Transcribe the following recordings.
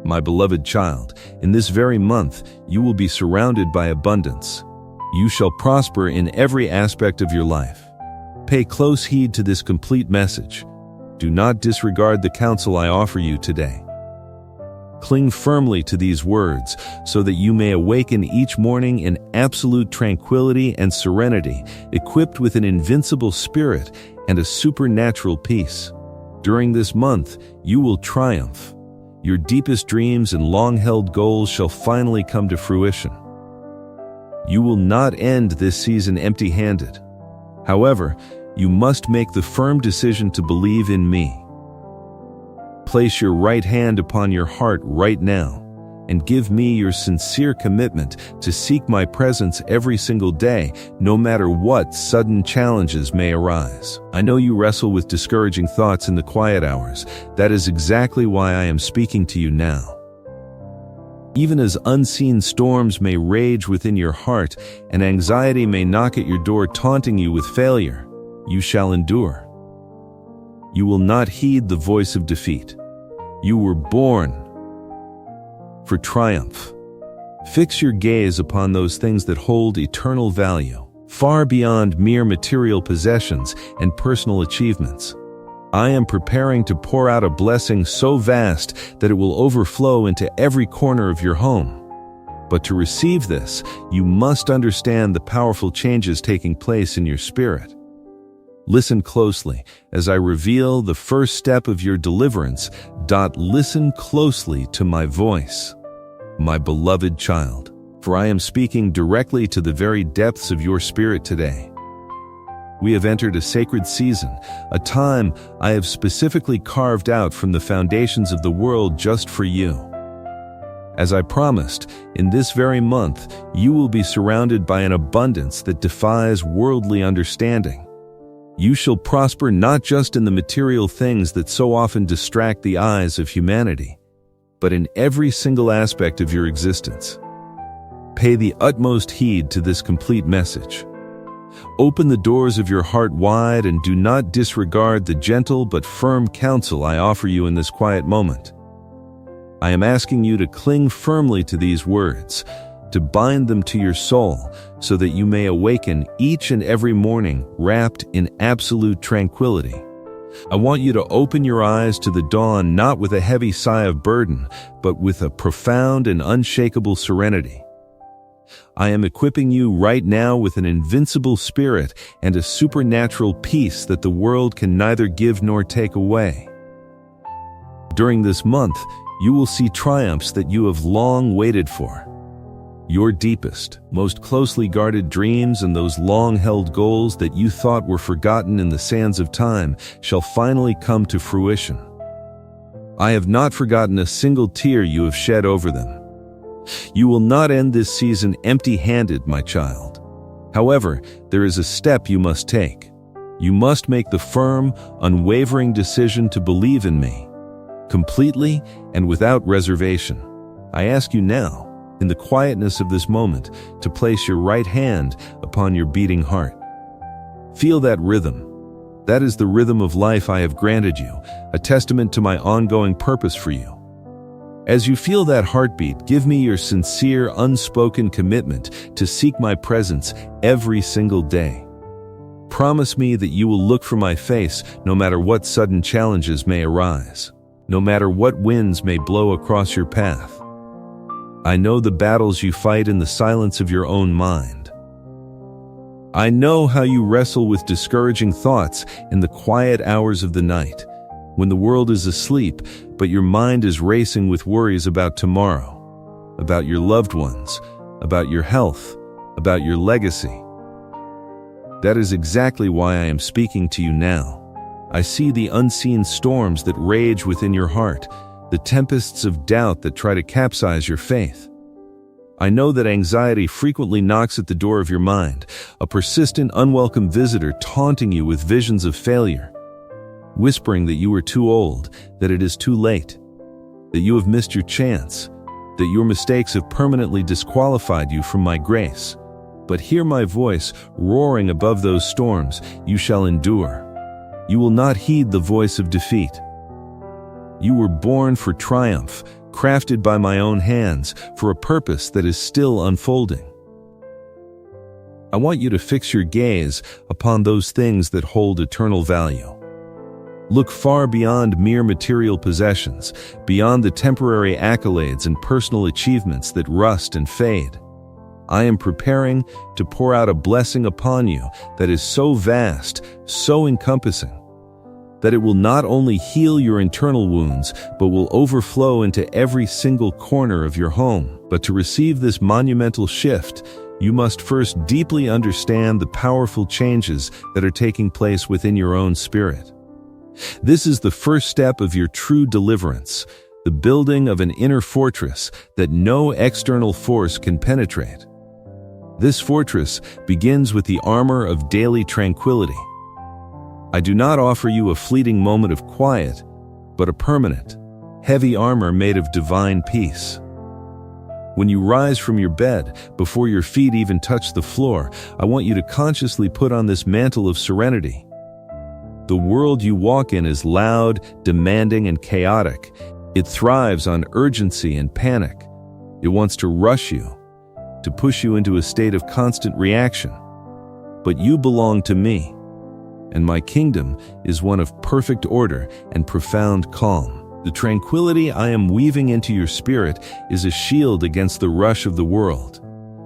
My beloved child, in this very month, you will be surrounded by abundance. You shall prosper in every aspect of your life. Pay close heed to this complete message. Do not disregard the counsel I offer you today. Cling firmly to these words so that you may awaken each morning in absolute tranquility and serenity, equipped with an invincible spirit and a supernatural peace. During this month, you will triumph. Your deepest dreams and long-held goals shall finally come to fruition. You will not end this season empty-handed. However, you must make the firm decision to believe in me. Place your right hand upon your heart right now and give me your sincere commitment to seek my presence every single day, no matter what sudden challenges may arise. I know you wrestle with discouraging thoughts in the quiet hours. That is exactly why I am speaking to you now. Even as unseen storms may rage within your heart and anxiety may knock at your door taunting you with failure, you shall endure. You will not heed the voice of defeat. You were born for triumph. Fix your gaze upon those things that hold eternal value, far beyond mere material possessions and personal achievements. I am preparing to pour out a blessing so vast that it will overflow into every corner of your home. But to receive this, you must understand the powerful changes taking place in your spirit. Listen closely as I reveal the first step of your deliverance. Listen closely to my voice, my beloved child, for I am speaking directly to the very depths of your spirit today. We have entered a sacred season, a time I have specifically carved out from the foundations of the world just for you. As I promised, in this very month, you will be surrounded by an abundance that defies worldly understanding. You shall prosper not just in the material things that so often distract the eyes of humanity, but in every single aspect of your existence. Pay the utmost heed to this complete message. Open the doors of your heart wide and do not disregard the gentle but firm counsel I offer you in this quiet moment. I am asking you to cling firmly to these words, to bind them to your soul, so that you may awaken each and every morning wrapped in absolute tranquility. I want you to open your eyes to the dawn not with a heavy sigh of burden, but with a profound and unshakable serenity. I am equipping you right now with an invincible spirit and a supernatural peace that the world can neither give nor take away. During this month, you will see triumphs that you have long waited for. Your deepest, most closely guarded dreams and those long-held goals that you thought were forgotten in the sands of time shall finally come to fruition. I have not forgotten a single tear you have shed over them. You will not end this season empty-handed, my child. However, there is a step you must take. You must make the firm, unwavering decision to believe in me, completely and without reservation. I ask you now, in the quietness of this moment, to place your right hand upon your beating heart. Feel that rhythm. That is the rhythm of life I have granted you, a testament to my ongoing purpose for you. As you feel that heartbeat, give me your sincere, unspoken commitment to seek my presence every single day. Promise me that you will look for my face no matter what sudden challenges may arise, no matter what winds may blow across your path. I know the battles you fight in the silence of your own mind. I know how you wrestle with discouraging thoughts in the quiet hours of the night, when the world is asleep, but your mind is racing with worries about tomorrow, about your loved ones, about your health, about your legacy. That is exactly why I am speaking to you now. I see the unseen storms that rage within your heart, the tempests of doubt that try to capsize your faith. I know that anxiety frequently knocks at the door of your mind, a persistent, unwelcome visitor taunting you with visions of failure, whispering that you are too old, that it is too late, that you have missed your chance, that your mistakes have permanently disqualified you from my grace. But hear my voice roaring above those storms. You shall endure. You will not heed the voice of defeat. You were born for triumph, crafted by my own hands for a purpose that is still unfolding. I want you to fix your gaze upon those things that hold eternal value. Look far beyond mere material possessions, beyond the temporary accolades and personal achievements that rust and fade. I am preparing to pour out a blessing upon you that is so vast, so encompassing, that it will not only heal your internal wounds, but will overflow into every single corner of your home. But to receive this monumental shift, you must first deeply understand the powerful changes that are taking place within your own spirit. This is the first step of your true deliverance, the building of an inner fortress that no external force can penetrate. This fortress begins with the armor of daily tranquility. I do not offer you a fleeting moment of quiet, but a permanent, heavy armor made of divine peace. When you rise from your bed, before your feet even touch the floor, I want you to consciously put on this mantle of serenity. The world you walk in is loud, demanding, and chaotic. It thrives on urgency and panic. It wants to rush you, to push you into a state of constant reaction. But you belong to me, and my kingdom is one of perfect order and profound calm. The tranquility I am weaving into your spirit is a shield against the rush of the world.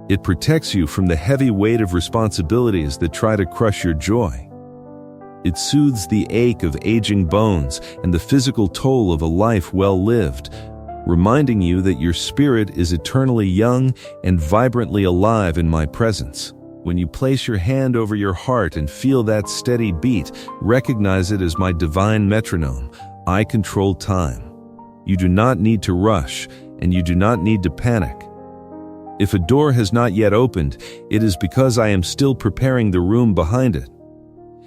It protects you from the heavy weight of responsibilities that try to crush your joy. It soothes the ache of aging bones and the physical toll of a life well lived, reminding you that your spirit is eternally young and vibrantly alive in my presence. When you place your hand over your heart and feel that steady beat, recognize it as my divine metronome. I control time. You do not need to rush, and you do not need to panic. If a door has not yet opened, it is because I am still preparing the room behind it.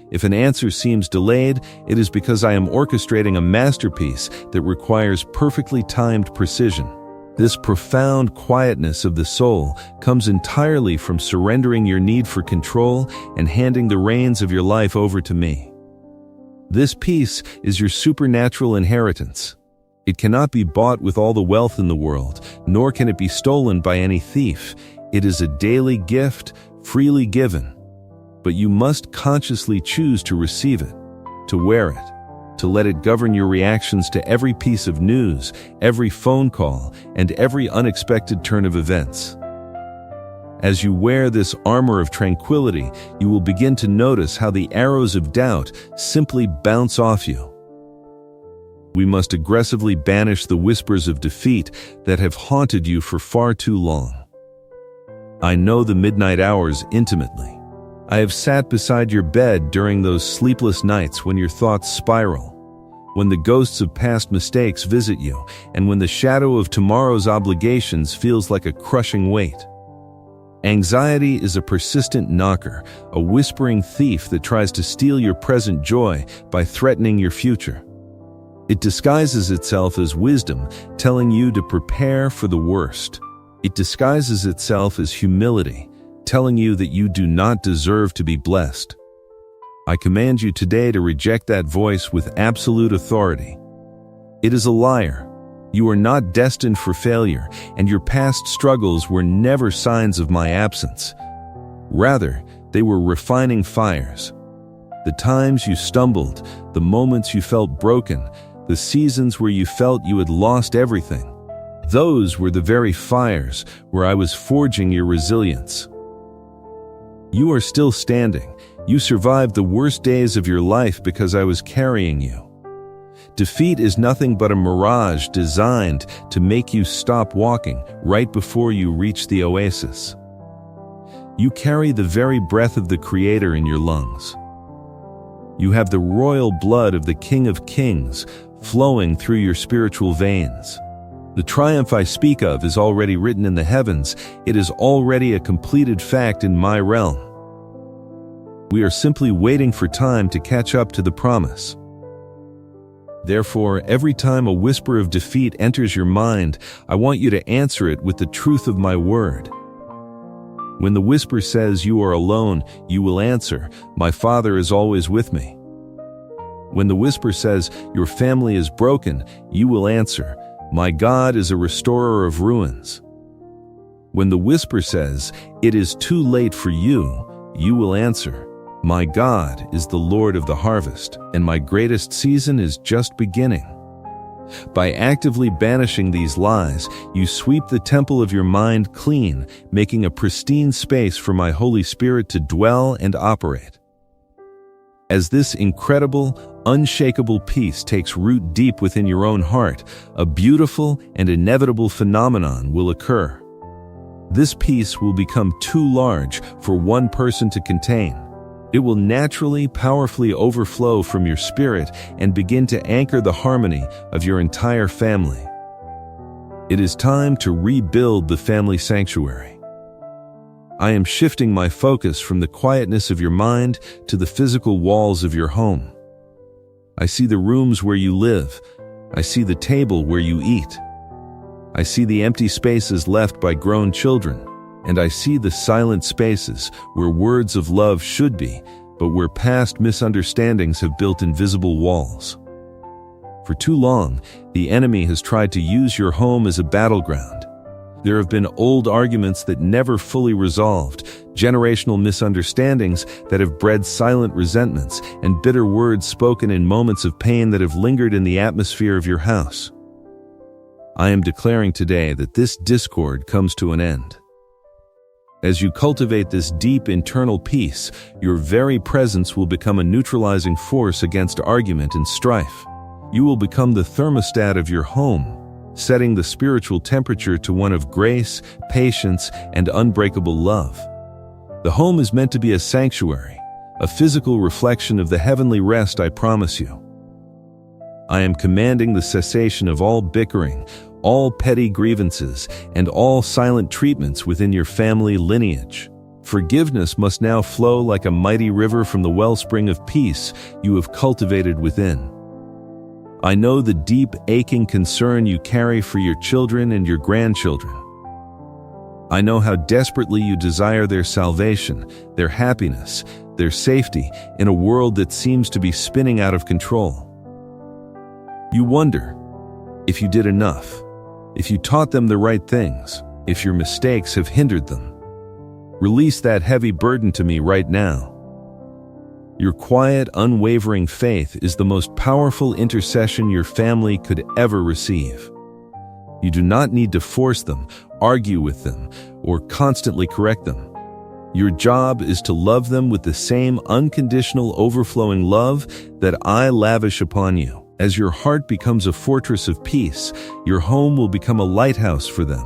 If an answer seems delayed, it is because I am orchestrating a masterpiece that requires perfectly timed precision. This profound quietness of the soul comes entirely from surrendering your need for control and handing the reins of your life over to me. This peace is your supernatural inheritance. It cannot be bought with all the wealth in the world, nor can it be stolen by any thief. It is a daily gift, freely given. But you must consciously choose to receive it, to wear it, to let it govern your reactions to every piece of news, every phone call, and every unexpected turn of events. As you wear this armor of tranquility, you will begin to notice how the arrows of doubt simply bounce off you. We must aggressively banish the whispers of defeat that have haunted you for far too long. I know the midnight hours intimately. I have sat beside your bed during those sleepless nights when your thoughts spiral, when the ghosts of past mistakes visit you, and when the shadow of tomorrow's obligations feels like a crushing weight. Anxiety is a persistent knocker, a whispering thief that tries to steal your present joy by threatening your future. It disguises itself as wisdom, telling you to prepare for the worst. It disguises itself as humility, telling you that you do not deserve to be blessed. I command you today to reject that voice with absolute authority. It is a liar. You are not destined for failure, and your past struggles were never signs of my absence. Rather, they were refining fires. The times you stumbled, the moments you felt broken, the seasons where you felt you had lost everything, those were the very fires where I was forging your resilience. You are still standing. You survived the worst days of your life because I was carrying you. Defeat is nothing but a mirage designed to make you stop walking right before you reach the oasis. You carry the very breath of the Creator in your lungs. You have the royal blood of the King of Kings flowing through your spiritual veins. The triumph I speak of is already written in the heavens. It is already a completed fact in my realm. We are simply waiting for time to catch up to the promise. Therefore, every time a whisper of defeat enters your mind, I want you to answer it with the truth of my word. When the whisper says you are alone, you will answer, my Father is always with me. When the whisper says your family is broken, you will answer, My God is a restorer of ruins. When the whisper says, "It is too late for you," you will answer, "My God is the Lord of the harvest, and my greatest season is just beginning." By actively banishing these lies, you sweep the temple of your mind clean, making a pristine space for my Holy Spirit to dwell and operate. As this incredible, unshakable peace takes root deep within your own heart, a beautiful and inevitable phenomenon will occur. This peace will become too large for one person to contain. It will naturally, powerfully overflow from your spirit and begin to anchor the harmony of your entire family. It is time to rebuild the family sanctuary. I am shifting my focus from the quietness of your mind to the physical walls of your home. I see the rooms where you live. I see the table where you eat. I see the empty spaces left by grown children. And I see the silent spaces where words of love should be, but where past misunderstandings have built invisible walls. For too long, the enemy has tried to use your home as a battleground. There have been old arguments that never fully resolved, generational misunderstandings that have bred silent resentments, and bitter words spoken in moments of pain that have lingered in the atmosphere of your house. I am declaring today that this discord comes to an end. As you cultivate this deep internal peace, your very presence will become a neutralizing force against argument and strife. You will become the thermostat of your home, setting the spiritual temperature to one of grace, patience, and unbreakable love. The home is meant to be a sanctuary, a physical reflection of the heavenly rest I promise you. I am commanding the cessation of all bickering, all petty grievances, and all silent treatments within your family lineage. Forgiveness must now flow like a mighty river from the wellspring of peace you have cultivated within. I know the deep, aching concern you carry for your children and your grandchildren. I know how desperately you desire their salvation, their happiness, their safety in a world that seems to be spinning out of control. You wonder if you did enough, if you taught them the right things, if your mistakes have hindered them. Release that heavy burden to me right now. Your quiet, unwavering faith is the most powerful intercession your family could ever receive. You do not need to force them, argue with them, or constantly correct them. Your job is to love them with the same unconditional, overflowing love that I lavish upon you. As your heart becomes a fortress of peace, your home will become a lighthouse for them.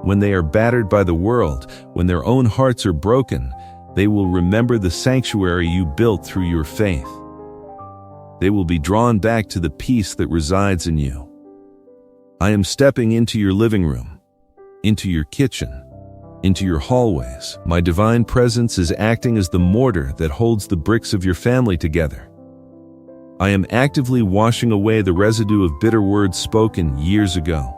When they are battered by the world, when their own hearts are broken, they will remember the sanctuary you built through your faith. They will be drawn back to the peace that resides in you. I am stepping into your living room, into your kitchen, into your hallways. My divine presence is acting as the mortar that holds the bricks of your family together. I am actively washing away the residue of bitter words spoken years ago.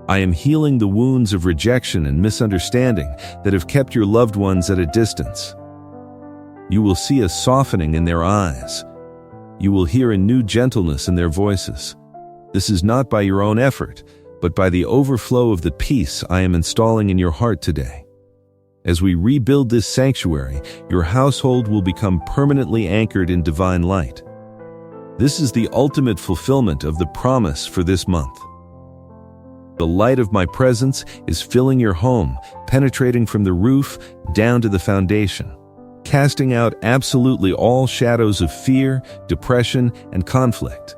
I am healing the wounds of rejection and misunderstanding that have kept your loved ones at a distance. You will see a softening in their eyes. You will hear a new gentleness in their voices. This is not by your own effort, but by the overflow of the peace I am installing in your heart today. As we rebuild this sanctuary, your household will become permanently anchored in divine light. This is the ultimate fulfillment of the promise for this month. The light of my presence is filling your home, penetrating from the roof down to the foundation, casting out absolutely all shadows of fear, depression, and conflict.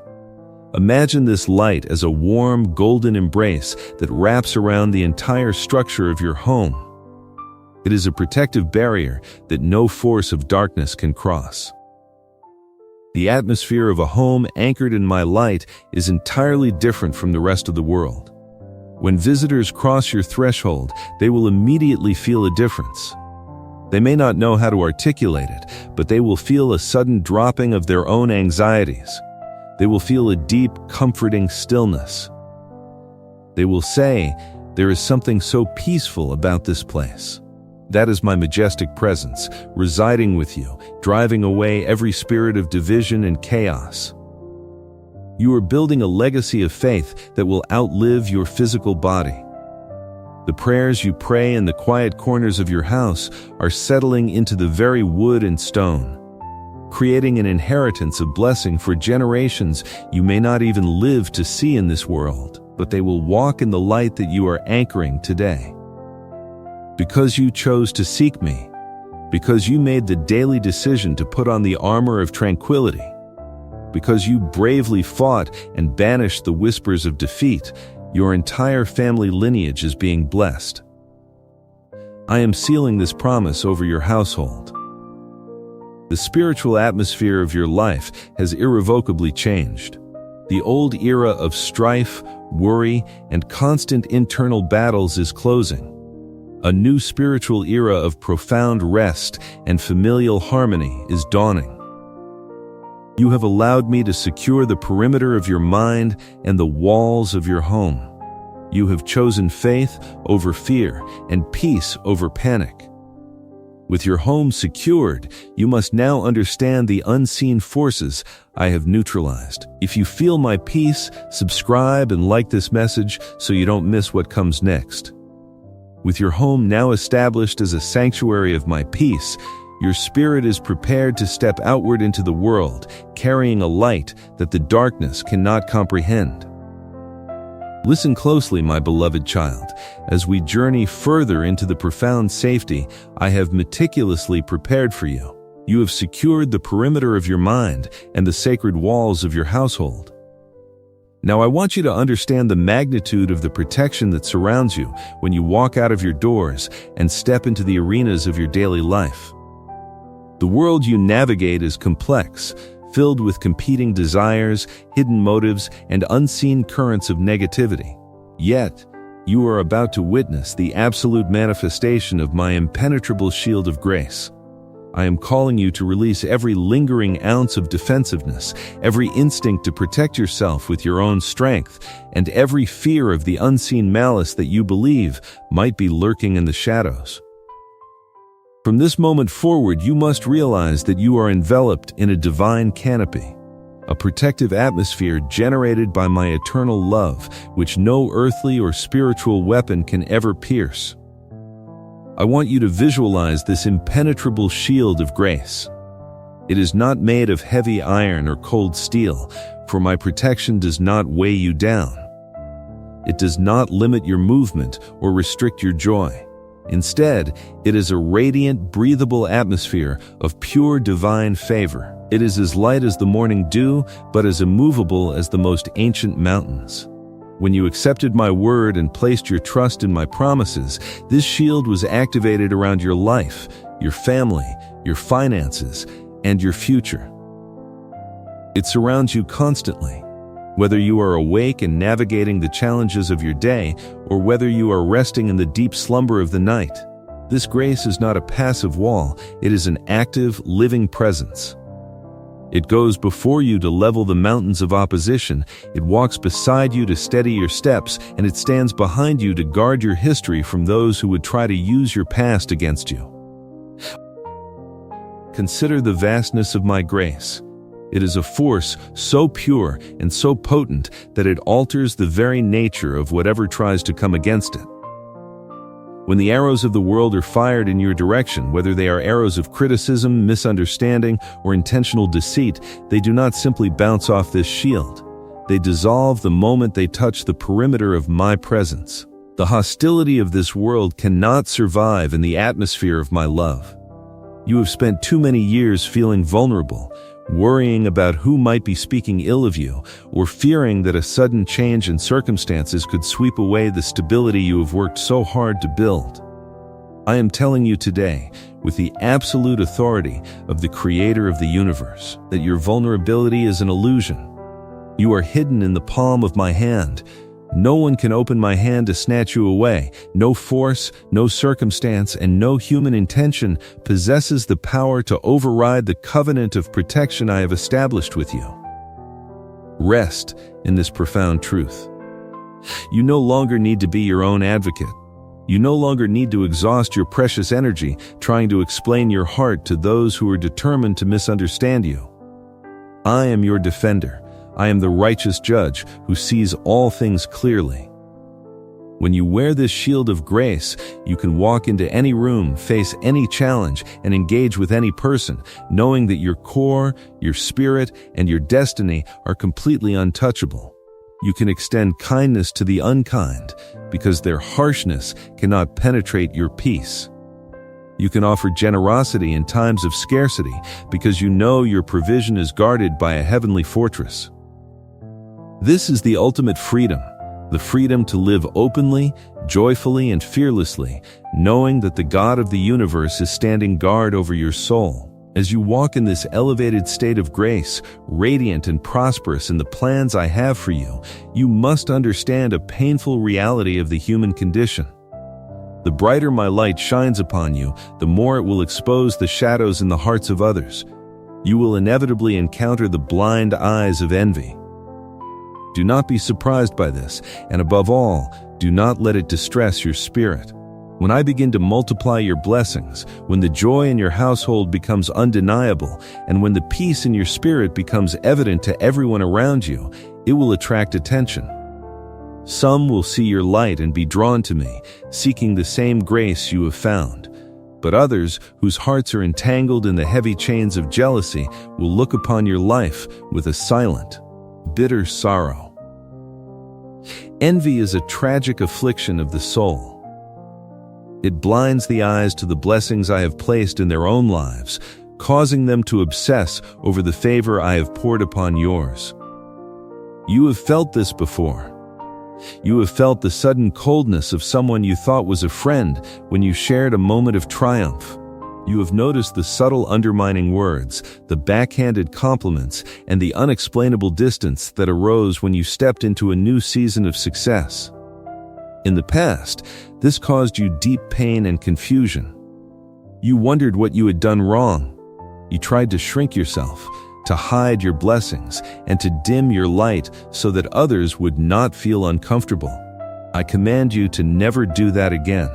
Imagine this light as a warm, golden embrace that wraps around the entire structure of your home. It is a protective barrier that no force of darkness can cross. The atmosphere of a home anchored in my light is entirely different from the rest of the world. When visitors cross your threshold, they will immediately feel a difference. They may not know how to articulate it, but they will feel a sudden dropping of their own anxieties. They will feel a deep, comforting stillness. They will say, "There is something so peaceful about this place." That is my majestic presence, residing with you, driving away every spirit of division and chaos. You are building a legacy of faith that will outlive your physical body. The prayers you pray in the quiet corners of your house are settling into the very wood and stone, creating an inheritance of blessing for generations you may not even live to see in this world, but they will walk in the light that you are anchoring today. Because you chose to seek me, because you made the daily decision to put on the armor of tranquility, because you bravely fought and banished the whispers of defeat, your entire family lineage is being blessed. I am sealing this promise over your household. The spiritual atmosphere of your life has irrevocably changed. The old era of strife, worry, and constant internal battles is closing. A new spiritual era of profound rest and familial harmony is dawning. You have allowed me to secure the perimeter of your mind and the walls of your home. You have chosen faith over fear and peace over panic. With your home secured, you must now understand the unseen forces I have neutralized. If you feel my peace, subscribe and like this message so you don't miss what comes next. With your home now established as a sanctuary of my peace, your spirit is prepared to step outward into the world, carrying a light that the darkness cannot comprehend. Listen closely, my beloved child, as we journey further into the profound safety I have meticulously prepared for you. You have secured the perimeter of your mind and the sacred walls of your household. Now I want you to understand the magnitude of the protection that surrounds you when you walk out of your doors and step into the arenas of your daily life. The world you navigate is complex, filled with competing desires, hidden motives, and unseen currents of negativity. Yet, you are about to witness the absolute manifestation of my impenetrable shield of grace. I am calling you to release every lingering ounce of defensiveness, every instinct to protect yourself with your own strength, and every fear of the unseen malice that you believe might be lurking in the shadows. From this moment forward, you must realize that you are enveloped in a divine canopy, a protective atmosphere generated by my eternal love, which no earthly or spiritual weapon can ever pierce. I want you to visualize this impenetrable shield of grace. It is not made of heavy iron or cold steel, for my protection does not weigh you down. It does not limit your movement or restrict your joy. Instead, it is a radiant, breathable atmosphere of pure divine favor. It is as light as the morning dew, but as immovable as the most ancient mountains. When you accepted my word and placed your trust in my promises, this shield was activated around your life, your family, your finances, and your future. It surrounds you constantly. Whether you are awake and navigating the challenges of your day, or whether you are resting in the deep slumber of the night, this grace is not a passive wall, it is an active, living presence. It goes before you to level the mountains of opposition, it walks beside you to steady your steps, and it stands behind you to guard your history from those who would try to use your past against you. Consider the vastness of my grace. It is a force so pure and so potent that it alters the very nature of whatever tries to come against it. When the arrows of the world are fired in your direction, whether they are arrows of criticism, misunderstanding, or intentional deceit, they do not simply bounce off this shield. They dissolve the moment they touch the perimeter of my presence. The hostility of this world cannot survive in the atmosphere of my love. You have spent too many years feeling vulnerable, worrying about who might be speaking ill of you, or fearing that a sudden change in circumstances could sweep away the stability you have worked so hard to build. I am telling you today, with the absolute authority of the Creator of the universe, that your vulnerability is an illusion. You are hidden in the palm of my hand. No one can open my hand to snatch you away. No force, no circumstance, and no human intention possesses the power to override the covenant of protection I have established with you. Rest in this profound truth. You no longer need to be your own advocate. You no longer need to exhaust your precious energy trying to explain your heart to those who are determined to misunderstand you. I am your defender. I am the righteous judge who sees all things clearly. When you wear this shield of grace, you can walk into any room, face any challenge, and engage with any person, knowing that your core, your spirit, and your destiny are completely untouchable. You can extend kindness to the unkind, because their harshness cannot penetrate your peace. You can offer generosity in times of scarcity, because you know your provision is guarded by a heavenly fortress. This is the ultimate freedom. The freedom to live openly, joyfully, and fearlessly, knowing that the God of the universe is standing guard over your soul. As you walk in this elevated state of grace, radiant and prosperous in the plans I have for you, you must understand a painful reality of the human condition. The brighter my light shines upon you, the more it will expose the shadows in the hearts of others. You will inevitably encounter the blind eyes of envy. Do not be surprised by this, and above all, do not let it distress your spirit. When I begin to multiply your blessings, when the joy in your household becomes undeniable, and when the peace in your spirit becomes evident to everyone around you, it will attract attention. Some will see your light and be drawn to me, seeking the same grace you have found. But others, whose hearts are entangled in the heavy chains of jealousy, will look upon your life with a silent, bitter sorrow. Envy is a tragic affliction of the soul. It blinds the eyes to the blessings I have placed in their own lives, causing them to obsess over the favor I have poured upon yours. You have felt this before. You have felt the sudden coldness of someone you thought was a friend when you shared a moment of triumph. You have noticed the subtle undermining words, the backhanded compliments, and the unexplainable distance that arose when you stepped into a new season of success. In the past, this caused you deep pain and confusion. You wondered what you had done wrong. You tried to shrink yourself, to hide your blessings, and to dim your light so that others would not feel uncomfortable. I command you to never do that again.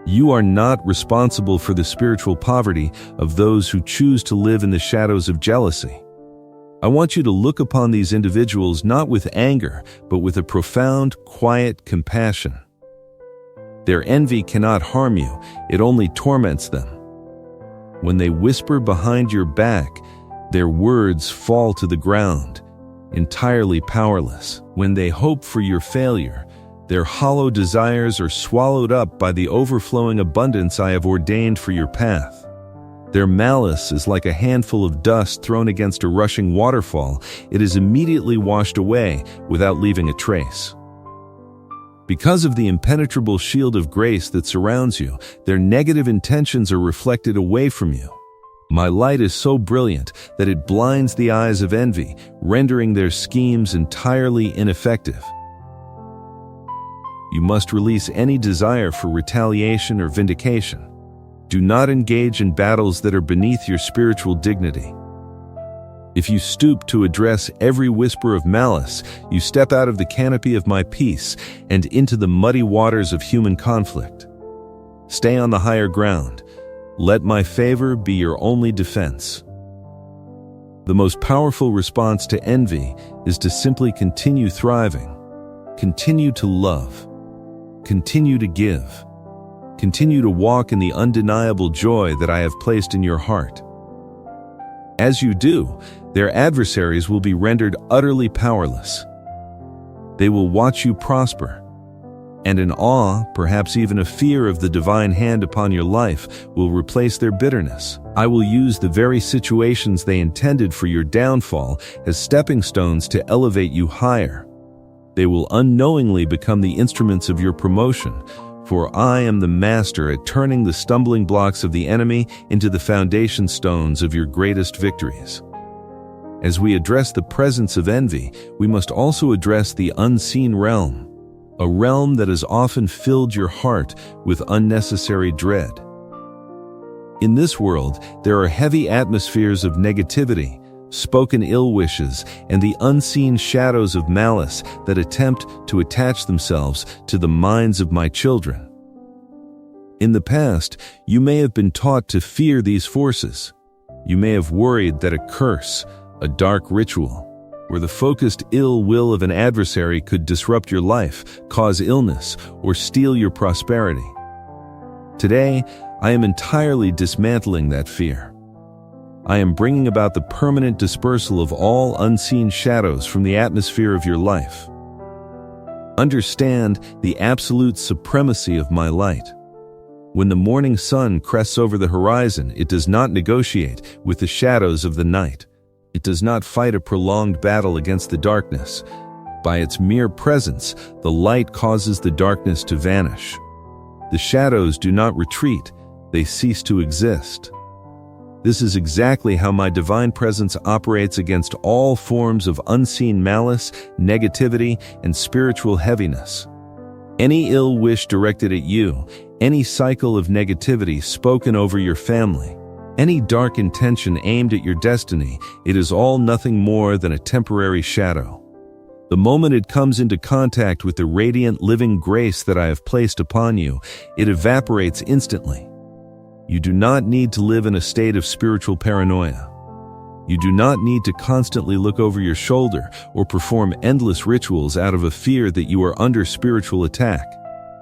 You are not responsible for the spiritual poverty of those who choose to live in the shadows of jealousy. I want you to look upon these individuals not with anger, but with a profound, quiet compassion. Their envy cannot harm you, it only torments them. When they whisper behind your back, their words fall to the ground, entirely powerless. When they hope for your failure, their hollow desires are swallowed up by the overflowing abundance I have ordained for your path. Their malice is like a handful of dust thrown against a rushing waterfall. It is immediately washed away without leaving a trace. Because of the impenetrable shield of grace that surrounds you, their negative intentions are reflected away from you. My light is so brilliant that it blinds the eyes of envy, rendering their schemes entirely ineffective. You must release any desire for retaliation or vindication. Do not engage in battles that are beneath your spiritual dignity. If you stoop to address every whisper of malice, you step out of the canopy of my peace and into the muddy waters of human conflict. Stay on the higher ground. Let my favor be your only defense. The most powerful response to envy is to simply continue thriving, continue to love, continue to give, continue to walk in the undeniable joy that I have placed in your heart. As you do, their adversaries will be rendered utterly powerless. They will watch you prosper, and an awe, perhaps even a fear of the divine hand upon your life, will replace their bitterness. I will use the very situations they intended for your downfall as stepping stones to elevate you higher. They will unknowingly become the instruments of your promotion, for I am the master at turning the stumbling blocks of the enemy into the foundation stones of your greatest victories. As we address the presence of envy, we must also address the unseen realm, a realm that has often filled your heart with unnecessary dread. In this world, there are heavy atmospheres of negativity, spoken ill wishes, and the unseen shadows of malice that attempt to attach themselves to the minds of my children. In the past, you may have been taught to fear these forces. You may have worried that a curse, a dark ritual, where the focused ill will of an adversary could disrupt your life, cause illness, or steal your prosperity. Today, I am entirely dismantling that fear. I am bringing about the permanent dispersal of all unseen shadows from the atmosphere of your life. Understand the absolute supremacy of my light. When the morning sun crests over the horizon, it does not negotiate with the shadows of the night. It does not fight a prolonged battle against the darkness. By its mere presence, the light causes the darkness to vanish. The shadows do not retreat, they cease to exist. This is exactly how my divine presence operates against all forms of unseen malice, negativity, and spiritual heaviness. Any ill wish directed at you, any cycle of negativity spoken over your family, any dark intention aimed at your destiny, it is all nothing more than a temporary shadow. The moment it comes into contact with the radiant living grace that I have placed upon you, it evaporates instantly. You do not need to live in a state of spiritual paranoia. You do not need to constantly look over your shoulder or perform endless rituals out of a fear that you are under spiritual attack.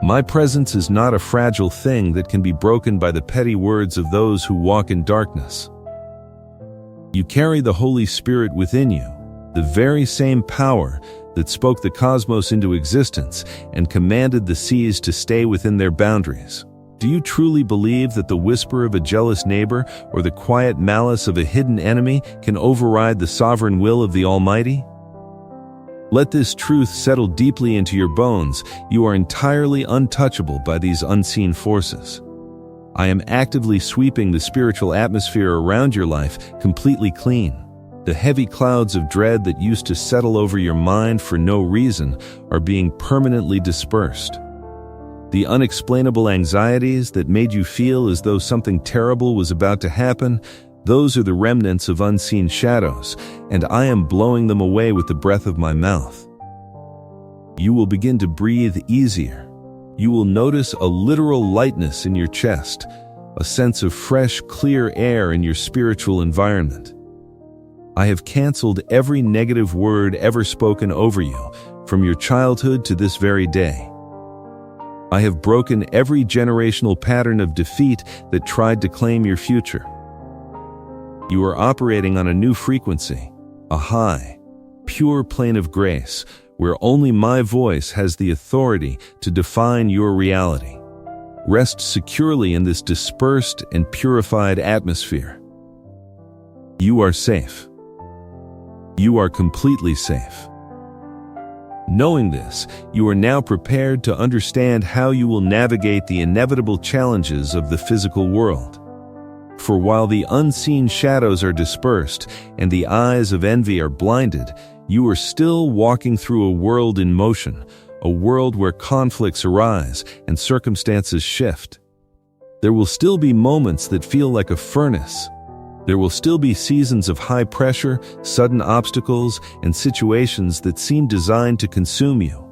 My presence is not a fragile thing that can be broken by the petty words of those who walk in darkness. You carry the Holy Spirit within you, the very same power that spoke the cosmos into existence and commanded the seas to stay within their boundaries. Do you truly believe that the whisper of a jealous neighbor or the quiet malice of a hidden enemy can override the sovereign will of the Almighty? Let this truth settle deeply into your bones. You are entirely untouchable by these unseen forces. I am actively sweeping the spiritual atmosphere around your life completely clean. The heavy clouds of dread that used to settle over your mind for no reason are being permanently dispersed. The unexplainable anxieties that made you feel as though something terrible was about to happen, those are the remnants of unseen shadows, and I am blowing them away with the breath of my mouth. You will begin to breathe easier. You will notice a literal lightness in your chest, a sense of fresh, clear air in your spiritual environment. I have canceled every negative word ever spoken over you, from your childhood to this very day. I have broken every generational pattern of defeat that tried to claim your future. You are operating on a new frequency, a high, pure plane of grace, where only my voice has the authority to define your reality. Rest securely in this dispersed and purified atmosphere. You are safe. You are completely safe. Knowing this, you are now prepared to understand how you will navigate the inevitable challenges of the physical world. For while the unseen shadows are dispersed and the eyes of envy are blinded, you are still walking through a world in motion, a world where conflicts arise and circumstances shift. There will still be moments that feel like a furnace. There will still be seasons of high pressure, sudden obstacles, and situations that seem designed to consume you.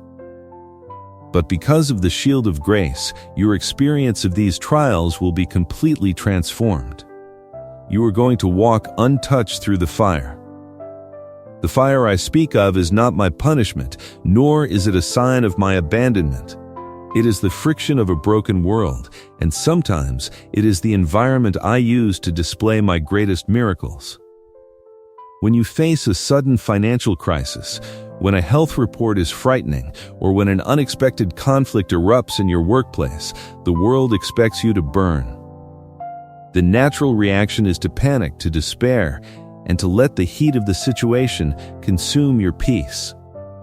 But because of the shield of grace, your experience of these trials will be completely transformed. You are going to walk untouched through the fire. The fire I speak of is not my punishment, nor is it a sign of my abandonment. It is the friction of a broken world, and sometimes it is the environment I use to display my greatest miracles. When you face a sudden financial crisis, when a health report is frightening, or when an unexpected conflict erupts in your workplace, the world expects you to burn. The natural reaction is to panic, to despair, and to let the heat of the situation consume your peace.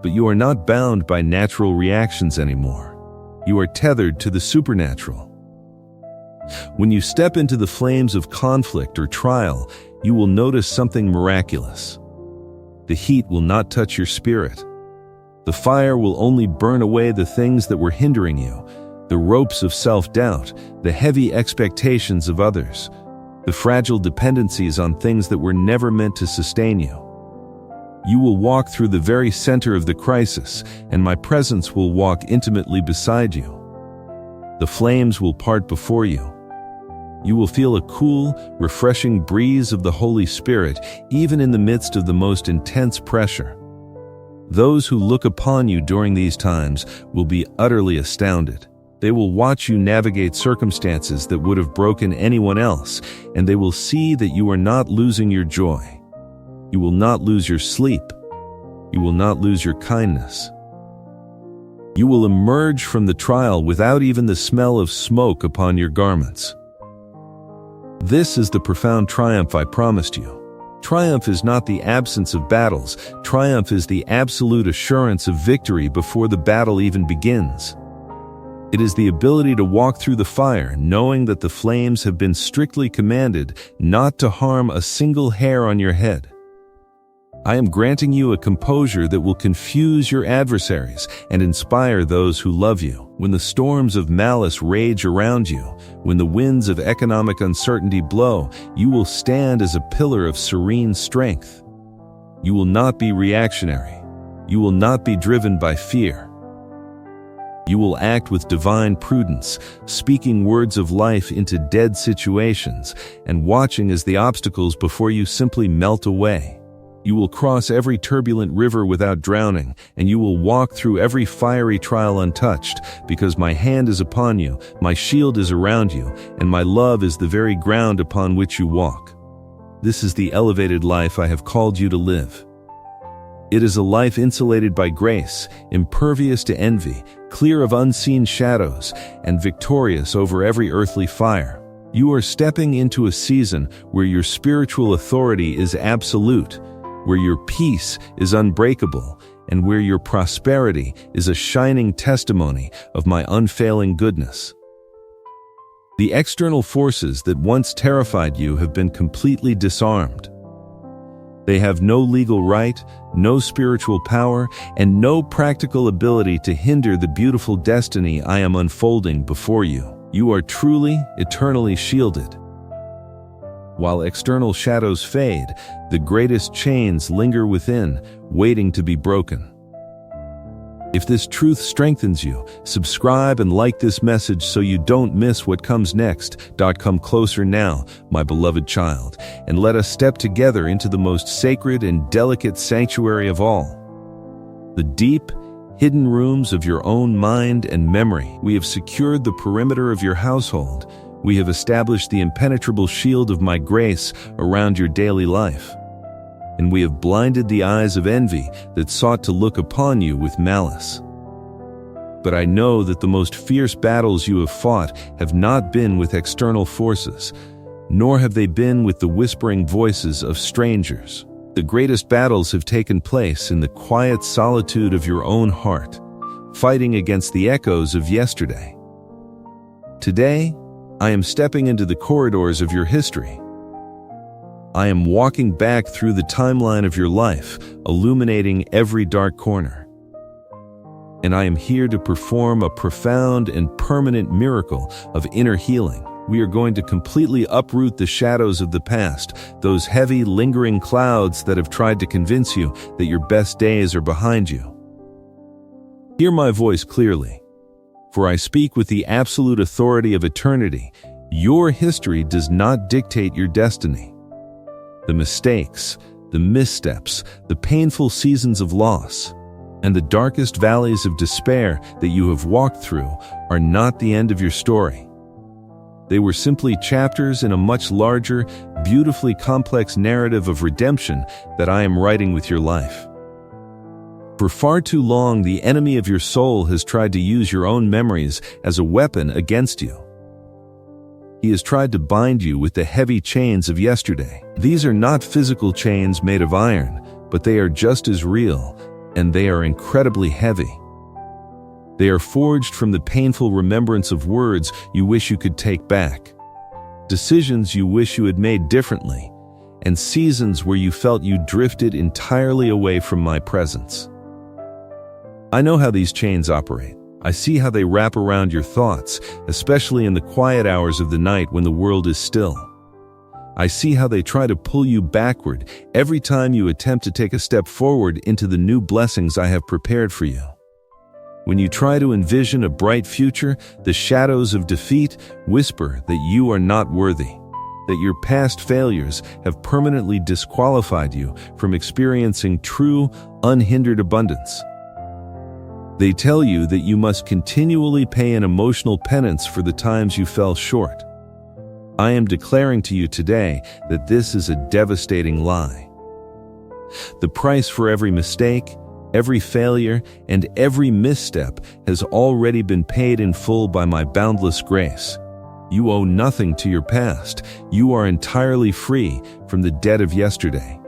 But you are not bound by natural reactions anymore. You are tethered to the supernatural. When you step into the flames of conflict or trial, you will notice something miraculous. The heat will not touch your spirit. The fire will only burn away the things that were hindering you, the ropes of self-doubt, the heavy expectations of others, the fragile dependencies on things that were never meant to sustain you. You will walk through the very center of the crisis, and my presence will walk intimately beside you. The flames will part before you. You will feel a cool, refreshing breeze of the Holy Spirit, even in the midst of the most intense pressure. Those who look upon you during these times will be utterly astounded. They will watch you navigate circumstances that would have broken anyone else, and they will see that you are not losing your joy. You will not lose your sleep. You will not lose your kindness. You will emerge from the trial without even the smell of smoke upon your garments. This is the profound triumph I promised you. Triumph is not the absence of battles. Triumph is the absolute assurance of victory before the battle even begins. It is the ability to walk through the fire, knowing that the flames have been strictly commanded not to harm a single hair on your head. I am granting you a composure that will confuse your adversaries and inspire those who love you. When the storms of malice rage around you, when the winds of economic uncertainty blow, you will stand as a pillar of serene strength. You will not be reactionary. You will not be driven by fear. You will act with divine prudence, speaking words of life into dead situations and watching as the obstacles before you simply melt away. You will cross every turbulent river without drowning, and you will walk through every fiery trial untouched, because my hand is upon you, my shield is around you, and my love is the very ground upon which you walk. This is the elevated life I have called you to live. It is a life insulated by grace, impervious to envy, clear of unseen shadows, and victorious over every earthly fire. You are stepping into a season where your spiritual authority is absolute, where your peace is unbreakable, and where your prosperity is a shining testimony of my unfailing goodness. The external forces that once terrified you have been completely disarmed. They have no legal right, no spiritual power, and no practical ability to hinder the beautiful destiny I am unfolding before you. You are truly, eternally shielded. While external shadows fade, the greatest chains linger within, waiting to be broken. If this truth strengthens you, subscribe and like this message so you don't miss what comes next. Come closer now, my beloved child, and let us step together into the most sacred and delicate sanctuary of all. The deep, hidden rooms of your own mind and memory. We have secured the perimeter of your household. We have established the impenetrable shield of my grace around your daily life. And we have blinded the eyes of envy that sought to look upon you with malice. But I know that the most fierce battles you have fought have not been with external forces, nor have they been with the whispering voices of strangers. The greatest battles have taken place in the quiet solitude of your own heart, fighting against the echoes of yesterday. Today, I am stepping into the corridors of your history. I am walking back through the timeline of your life, illuminating every dark corner. And I am here to perform a profound and permanent miracle of inner healing. We are going to completely uproot the shadows of the past, those heavy, lingering clouds that have tried to convince you that your best days are behind you. Hear my voice clearly. For I speak with the absolute authority of eternity. Your history does not dictate your destiny. The mistakes, the missteps, the painful seasons of loss, and the darkest valleys of despair that you have walked through are not the end of your story. They were simply chapters in a much larger, beautifully complex narrative of redemption that I am writing with your life. For far too long, the enemy of your soul has tried to use your own memories as a weapon against you. He has tried to bind you with the heavy chains of yesterday. These are not physical chains made of iron, but they are just as real, and they are incredibly heavy. They are forged from the painful remembrance of words you wish you could take back, decisions you wish you had made differently, and seasons where you felt you drifted entirely away from my presence. I know how these chains operate. I see how they wrap around your thoughts, especially in the quiet hours of the night when the world is still. I see how they try to pull you backward every time you attempt to take a step forward into the new blessings I have prepared for you. When you try to envision a bright future, the shadows of defeat whisper that you are not worthy. that your past failures have permanently disqualified you from experiencing true, unhindered abundance. They tell you that you must continually pay an emotional penance for the times you fell short. I am declaring to you today that this is a devastating lie. The price for every mistake, every failure, and every misstep has already been paid in full by my boundless grace. You owe nothing to your past. You are entirely free from the debt of yesterday.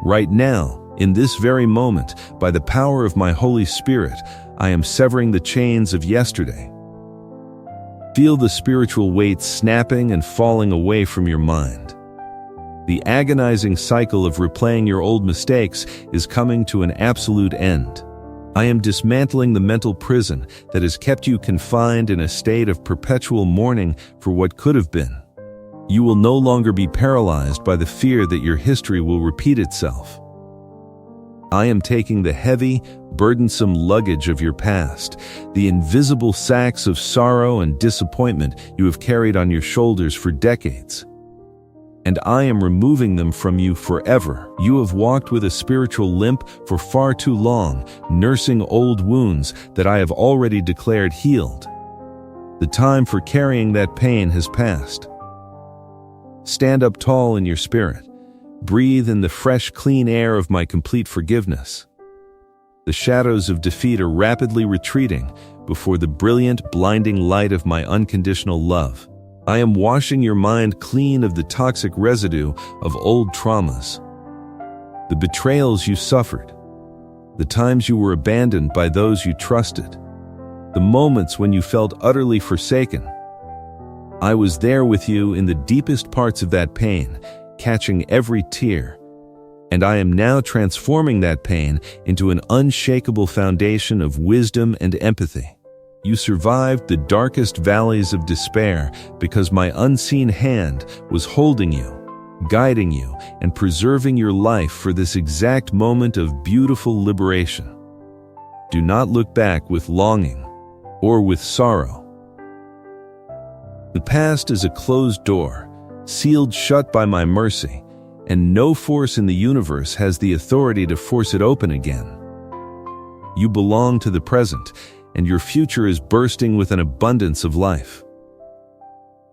Right now, in this very moment, by the power of my Holy Spirit, I am severing the chains of yesterday. Feel the spiritual weight snapping and falling away from your mind. The agonizing cycle of replaying your old mistakes is coming to an absolute end. I am dismantling the mental prison that has kept you confined in a state of perpetual mourning for what could have been. You will no longer be paralyzed by the fear that your history will repeat itself. I am taking the heavy, burdensome luggage of your past, the invisible sacks of sorrow and disappointment you have carried on your shoulders for decades, and I am removing them from you forever. You have walked with a spiritual limp for far too long, nursing old wounds that I have already declared healed. The time for carrying that pain has passed. Stand up tall in your spirit. Breathe in the fresh, clean air of my complete forgiveness. The shadows of defeat are rapidly retreating before the brilliant, blinding light of my unconditional love. I am washing your mind clean of the toxic residue of old traumas. The betrayals you suffered, the times you were abandoned by those you trusted, the moments when you felt utterly forsaken. I was there with you in the deepest parts of that pain, catching every tear, and I am now transforming that pain into an unshakable foundation of wisdom and empathy. You survived the darkest valleys of despair because my unseen hand was holding you, guiding you, and preserving your life for this exact moment of beautiful liberation. Do not look back with longing or with sorrow. The past is a closed door, sealed shut by my mercy, and no force in the universe has the authority to force it open again. You belong to the present, and your future is bursting with an abundance of life.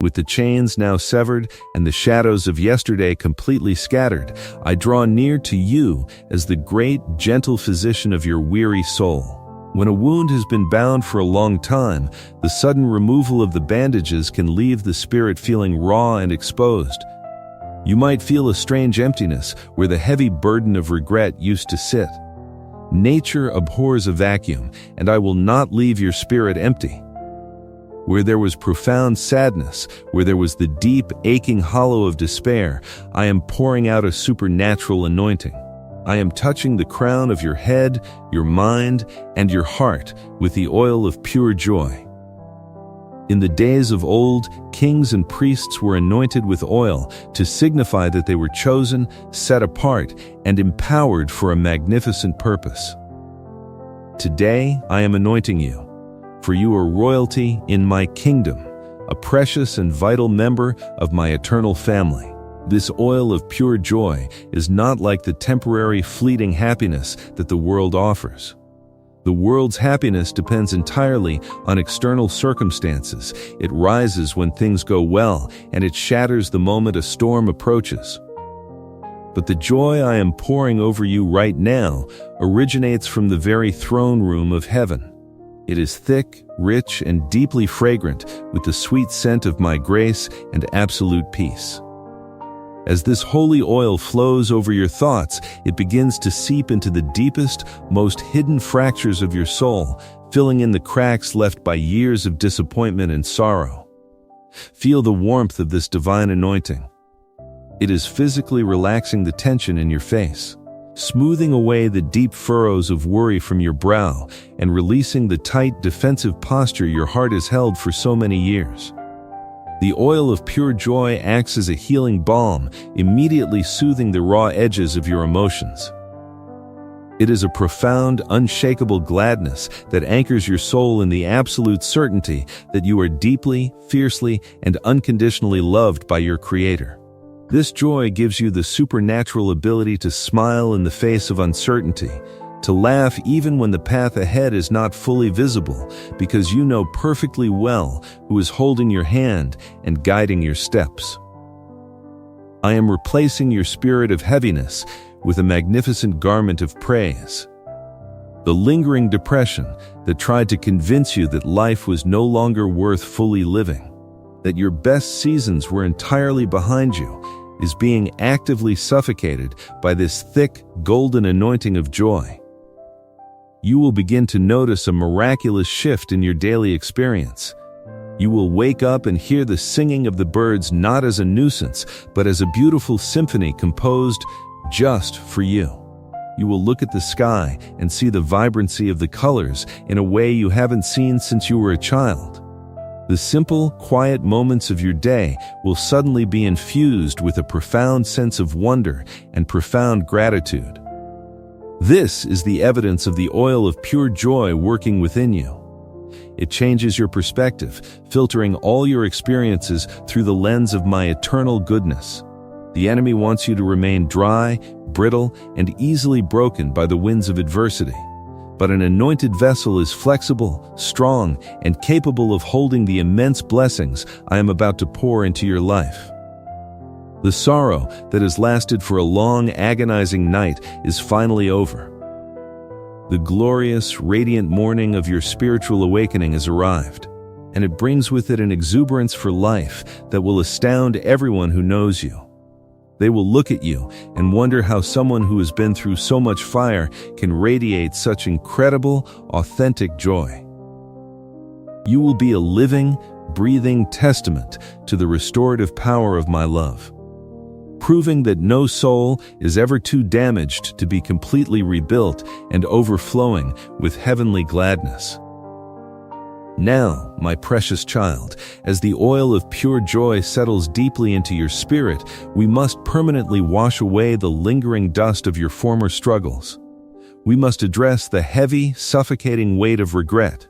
With the chains now severed and the shadows of yesterday completely scattered, I draw near to you as the great, gentle physician of your weary soul. When a wound has been bound for a long time, the sudden removal of the bandages can leave the spirit feeling raw and exposed. You might feel a strange emptiness where the heavy burden of regret used to sit. Nature abhors a vacuum, and I will not leave your spirit empty. Where there was profound sadness, where there was the deep, aching hollow of despair, I am pouring out a supernatural anointing. I am touching the crown of your head, your mind, and your heart with the oil of pure joy. In the days of old, kings and priests were anointed with oil to signify that they were chosen, set apart, and empowered for a magnificent purpose. Today, I am anointing you, for you are royalty in my kingdom, a precious and vital member of my eternal family. This oil of pure joy is not like the temporary, fleeting happiness that the world offers. The world's happiness depends entirely on external circumstances. It rises when things go well, and it shatters the moment a storm approaches. But the joy I am pouring over you right now originates from the very throne room of heaven. It is thick, rich, and deeply fragrant with the sweet scent of my grace and absolute peace. As this holy oil flows over your thoughts, it begins to seep into the deepest, most hidden fractures of your soul, filling in the cracks left by years of disappointment and sorrow. Feel the warmth of this divine anointing. It is physically relaxing the tension in your face, smoothing away the deep furrows of worry from your brow, and releasing the tight, defensive posture your heart has held for so many years. The oil of pure joy acts as a healing balm, immediately soothing the raw edges of your emotions. It is a profound, unshakable gladness that anchors your soul in the absolute certainty that you are deeply, fiercely, and unconditionally loved by your Creator. This joy gives you the supernatural ability to smile in the face of uncertainty, to laugh even when the path ahead is not fully visible, because you know perfectly well who is holding your hand and guiding your steps. I am replacing your spirit of heaviness with a magnificent garment of praise. The lingering depression that tried to convince you that life was no longer worth fully living, that your best seasons were entirely behind you, is being actively suffocated by this thick, golden anointing of joy. You will begin to notice a miraculous shift in your daily experience. You will wake up and hear the singing of the birds not as a nuisance, but as a beautiful symphony composed just for you. You will look at the sky and see the vibrancy of the colors in a way you haven't seen since you were a child. The simple, quiet moments of your day will suddenly be infused with a profound sense of wonder and profound gratitude. This is the evidence of the oil of pure joy working within you. It changes your perspective, filtering all your experiences through the lens of my eternal goodness. The enemy wants you to remain dry, brittle, and easily broken by the winds of adversity. But an anointed vessel is flexible, strong, and capable of holding the immense blessings I am about to pour into your life. The sorrow that has lasted for a long, agonizing night is finally over. The glorious, radiant morning of your spiritual awakening has arrived, and it brings with it an exuberance for life that will astound everyone who knows you. They will look at you and wonder how someone who has been through so much fire can radiate such incredible, authentic joy. You will be a living, breathing testament to the restorative power of my love, proving that no soul is ever too damaged to be completely rebuilt and overflowing with heavenly gladness. Now, my precious child, as the oil of pure joy settles deeply into your spirit, we must permanently wash away the lingering dust of your former struggles. We must address the heavy, suffocating weight of regret.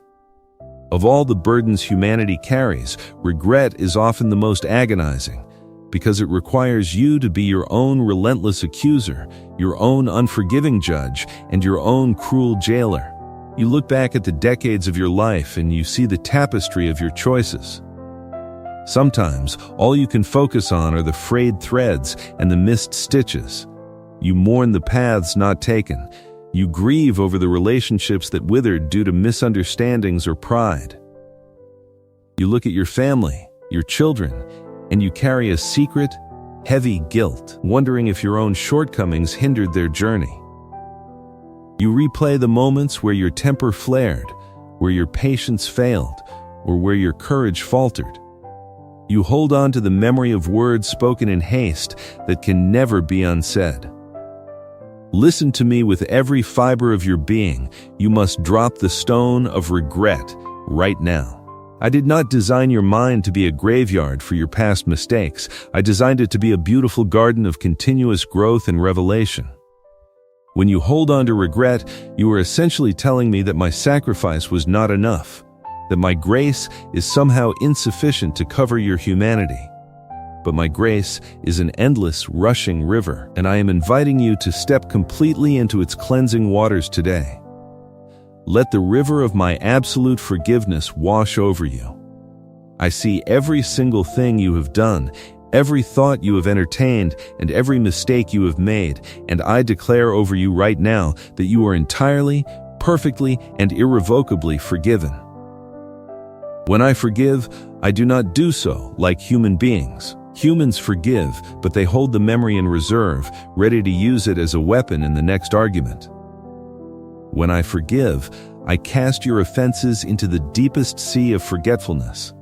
Of all the burdens humanity carries, regret is often the most agonizing, because it requires you to be your own relentless accuser, your own unforgiving judge, and your own cruel jailer. You look back at the decades of your life and you see the tapestry of your choices. Sometimes, all you can focus on are the frayed threads and the missed stitches. You mourn the paths not taken. You grieve over the relationships that withered due to misunderstandings or pride. You look at your family, your children, and you carry a secret, heavy guilt, wondering if your own shortcomings hindered their journey. You replay the moments where your temper flared, where your patience failed, or where your courage faltered. You hold on to the memory of words spoken in haste that can never be unsaid. Listen to me with every fiber of your being. You must drop the stone of regret right now. I did not design your mind to be a graveyard for your past mistakes. I designed it to be a beautiful garden of continuous growth and revelation. When you hold on to regret, you are essentially telling me that my sacrifice was not enough, that my grace is somehow insufficient to cover your humanity. But my grace is an endless, rushing river, and I am inviting you to step completely into its cleansing waters today. Let the river of my absolute forgiveness wash over you. I see every single thing you have done, every thought you have entertained, and every mistake you have made, and I declare over you right now that you are entirely, perfectly, and irrevocably forgiven. When I forgive, I do not do so like human beings. Humans forgive, but they hold the memory in reserve, ready to use it as a weapon in the next argument. When I forgive, I cast your offenses into the deepest sea of forgetfulness.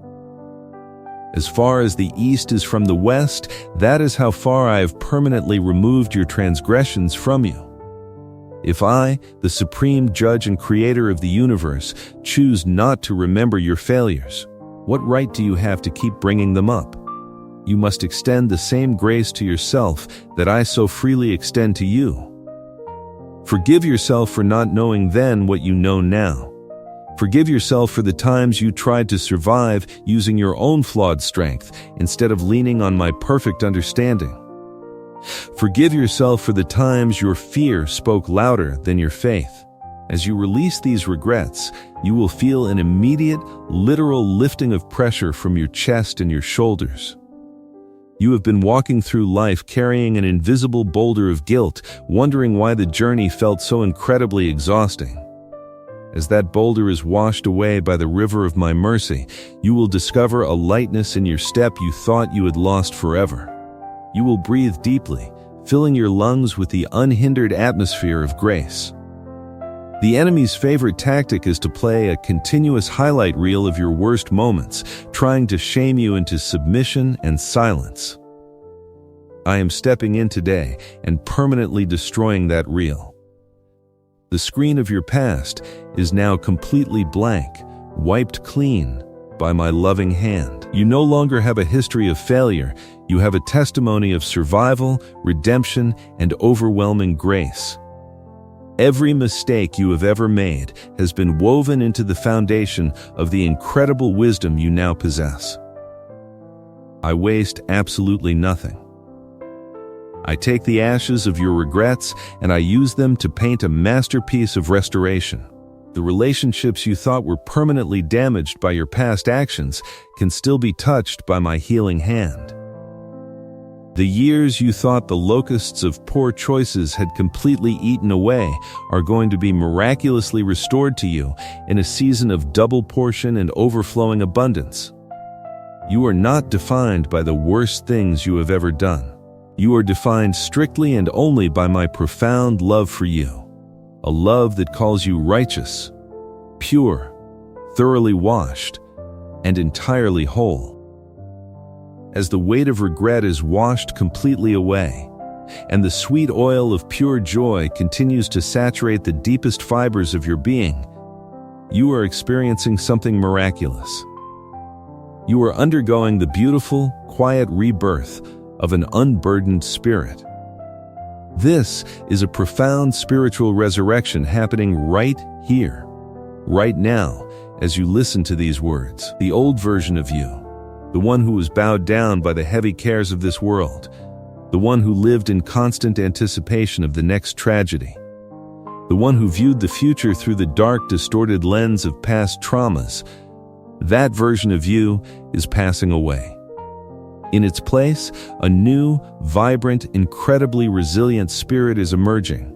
As far as the east is from the west, that is how far I have permanently removed your transgressions from you. If I, the supreme judge and creator of the universe, choose not to remember your failures, what right do you have to keep bringing them up? You must extend the same grace to yourself that I so freely extend to you. Forgive yourself for not knowing then what you know now. Forgive yourself for the times you tried to survive using your own flawed strength instead of leaning on my perfect understanding. Forgive yourself for the times your fear spoke louder than your faith. As you release these regrets, you will feel an immediate, literal lifting of pressure from your chest and your shoulders. You have been walking through life carrying an invisible boulder of guilt, wondering why the journey felt so incredibly exhausting. As that boulder is washed away by the river of my mercy, you will discover a lightness in your step you thought you had lost forever. You will breathe deeply, filling your lungs with the unhindered atmosphere of grace. The enemy's favorite tactic is to play a continuous highlight reel of your worst moments, trying to shame you into submission and silence. I am stepping in today and permanently destroying that reel. The screen of your past is now completely blank, wiped clean by my loving hand. You no longer have a history of failure. You have a testimony of survival, redemption, and overwhelming grace. Every mistake you have ever made has been woven into the foundation of the incredible wisdom you now possess. I waste absolutely nothing. I take the ashes of your regrets and I use them to paint a masterpiece of restoration. The relationships you thought were permanently damaged by your past actions can still be touched by my healing hand. The years you thought the locusts of poor choices had completely eaten away are going to be miraculously restored to you in a season of double portion and overflowing abundance. You are not defined by the worst things you have ever done. You are defined strictly and only by my profound love for you, a love that calls you righteous, pure, thoroughly washed, and entirely whole. As the weight of regret is washed completely away, and the sweet oil of pure joy continues to saturate the deepest fibers of your being, you are experiencing something miraculous. You are undergoing the beautiful, quiet rebirth of an unburdened spirit. This is a profound spiritual resurrection happening right here, right now, as you listen to these words. The old version of you, the one who was bowed down by the heavy cares of this world, the one who lived in constant anticipation of the next tragedy, the one who viewed the future through the dark, distorted lens of past traumas, that version of you is passing away. In its place, a new, vibrant, incredibly resilient spirit is emerging.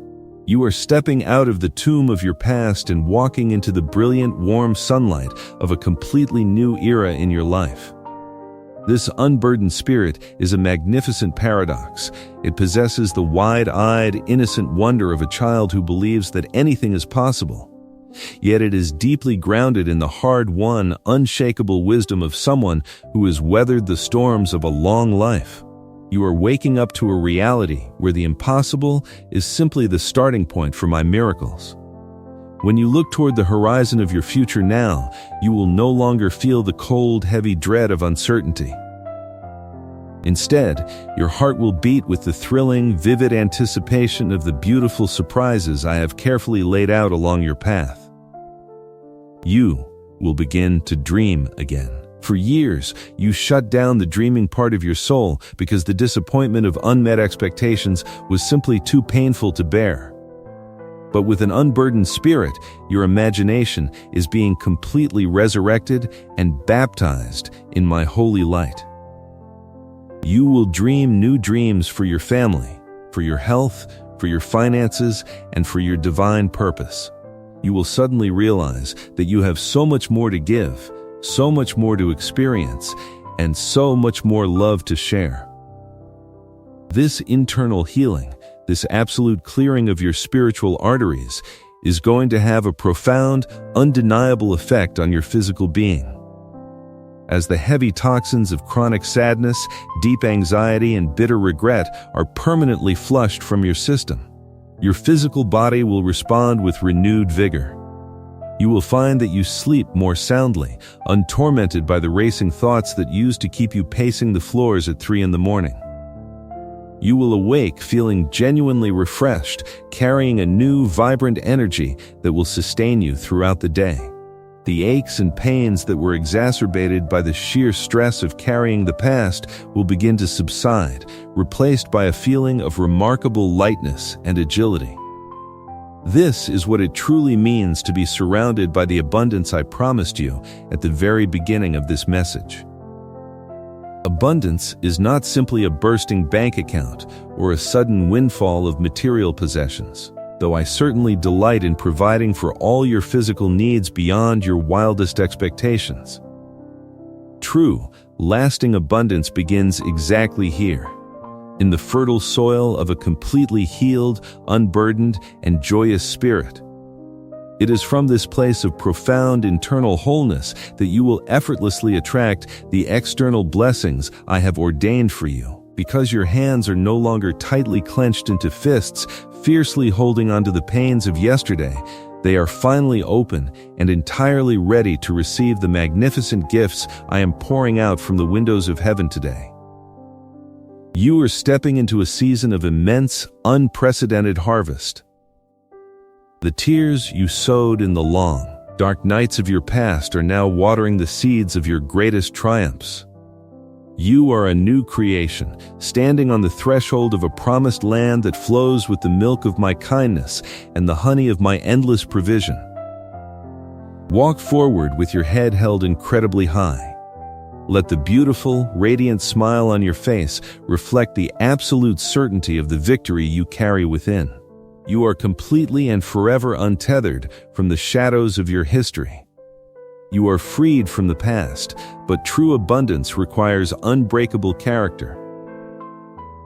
You are stepping out of the tomb of your past and walking into the brilliant, warm sunlight of a completely new era in your life. This unburdened spirit is a magnificent paradox. It possesses the wide-eyed, innocent wonder of a child who believes that anything is possible. Yet it is deeply grounded in the hard-won, unshakable wisdom of someone who has weathered the storms of a long life. You are waking up to a reality where the impossible is simply the starting point for my miracles. When you look toward the horizon of your future now, you will no longer feel the cold, heavy dread of uncertainty. Instead, your heart will beat with the thrilling, vivid anticipation of the beautiful surprises I have carefully laid out along your path. You will begin to dream again. For years, you shut down the dreaming part of your soul because the disappointment of unmet expectations was simply too painful to bear. But with an unburdened spirit, your imagination is being completely resurrected and baptized in my holy light. You will dream new dreams for your family, for your health, for your finances, and for your divine purpose. You will suddenly realize that you have so much more to give, so much more to experience, and so much more love to share. This internal healing, this absolute clearing of your spiritual arteries, is going to have a profound, undeniable effect on your physical being. As the heavy toxins of chronic sadness, deep anxiety, and bitter regret are permanently flushed from your system, your physical body will respond with renewed vigor. You will find that you sleep more soundly, untormented by the racing thoughts that used to keep you pacing the floors at 3 in the morning. You will awake feeling genuinely refreshed, carrying a new, vibrant energy that will sustain you throughout the day. The aches and pains that were exacerbated by the sheer stress of carrying the past will begin to subside, replaced by a feeling of remarkable lightness and agility. This is what it truly means to be surrounded by the abundance I promised you at the very beginning of this message. Abundance is not simply a bursting bank account or a sudden windfall of material possessions, though I certainly delight in providing for all your physical needs beyond your wildest expectations. True, lasting abundance begins exactly here, in the fertile soil of a completely healed, unburdened, and joyous spirit. It is from this place of profound internal wholeness that you will effortlessly attract the external blessings I have ordained for you, because your hands are no longer tightly clenched into fists, fiercely holding onto the pains of yesterday. They are finally open and entirely ready to receive the magnificent gifts I am pouring out from the windows of heaven today. You are stepping into a season of immense, unprecedented harvest. The tears you sowed in the long, dark nights of your past are now watering the seeds of your greatest triumphs. You are a new creation, standing on the threshold of a promised land that flows with the milk of my kindness and the honey of my endless provision. Walk forward with your head held incredibly high. Let the beautiful, radiant smile on your face reflect the absolute certainty of the victory you carry within. You are completely and forever untethered from the shadows of your history. You are freed from the past, but true abundance requires unbreakable character.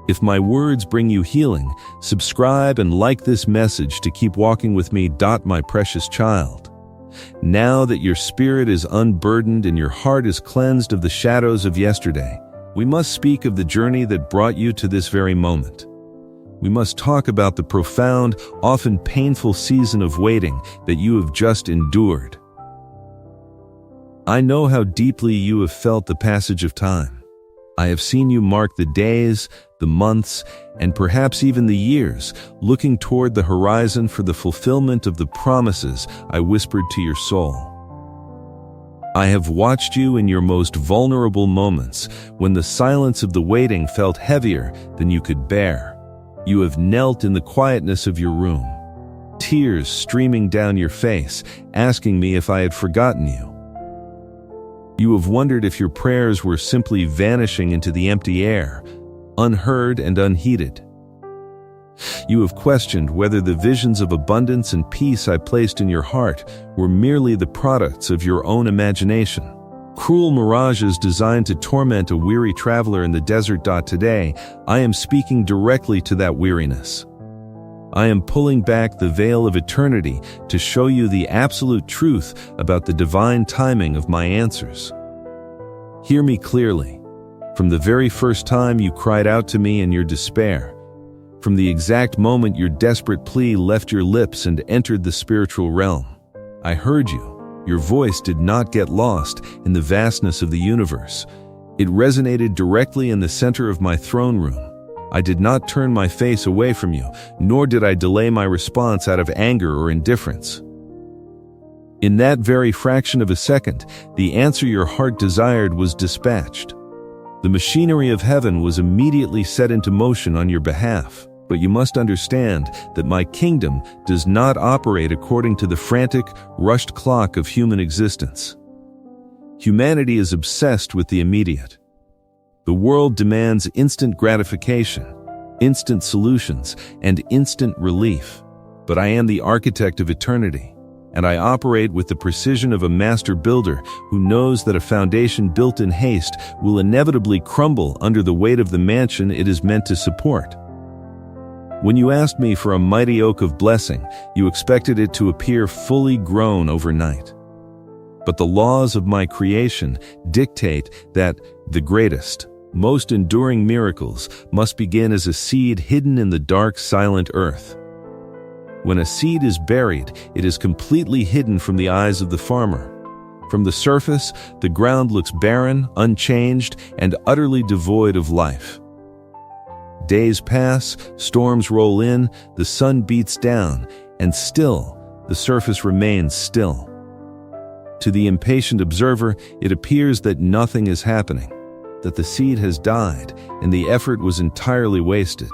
If my words bring you healing, subscribe and like this message to keep walking with me, my precious child. Now that your spirit is unburdened and your heart is cleansed of the shadows of yesterday, we must speak of the journey that brought you to this very moment. We must talk about the profound, often painful season of waiting that you have just endured. I know how deeply you have felt the passage of time. I have seen you mark the days, the months, and perhaps even the years, looking toward the horizon for the fulfillment of the promises I whispered to your soul. I have watched you in your most vulnerable moments, when the silence of the waiting felt heavier than you could bear. You have knelt in the quietness of your room, tears streaming down your face, asking me if I had forgotten you. You have wondered if your prayers were simply vanishing into the empty air, unheard and unheeded. You have questioned whether the visions of abundance and peace I placed in your heart were merely the products of your own imagination. Cruel mirages designed to torment a weary traveler in the desert. Today, I am speaking directly to that weariness. I am pulling back the veil of eternity to show you the absolute truth about the divine timing of my answers. Hear me clearly. From the very first time you cried out to me in your despair, from the exact moment your desperate plea left your lips and entered the spiritual realm, I heard you. Your voice did not get lost in the vastness of the universe. It resonated directly in the center of my throne room. I did not turn my face away from you, nor did I delay my response out of anger or indifference. In that very fraction of a second, the answer your heart desired was dispatched. The machinery of heaven was immediately set into motion on your behalf. But you must understand that my kingdom does not operate according to the frantic, rushed clock of human existence. Humanity is obsessed with the immediate. The world demands instant gratification, instant solutions, and instant relief. But I am the architect of eternity, and I operate with the precision of a master builder who knows that a foundation built in haste will inevitably crumble under the weight of the mansion it is meant to support. When you asked me for a mighty oak of blessing, you expected it to appear fully grown overnight. But the laws of my creation dictate that the greatest, most enduring miracles must begin as a seed hidden in the dark, silent earth. When a seed is buried, it is completely hidden from the eyes of the farmer. From the surface, the ground looks barren, unchanged, and utterly devoid of life. Days pass, storms roll in, the sun beats down, and still, the surface remains still. To the impatient observer, it appears that nothing is happening, that the seed has died, and the effort was entirely wasted.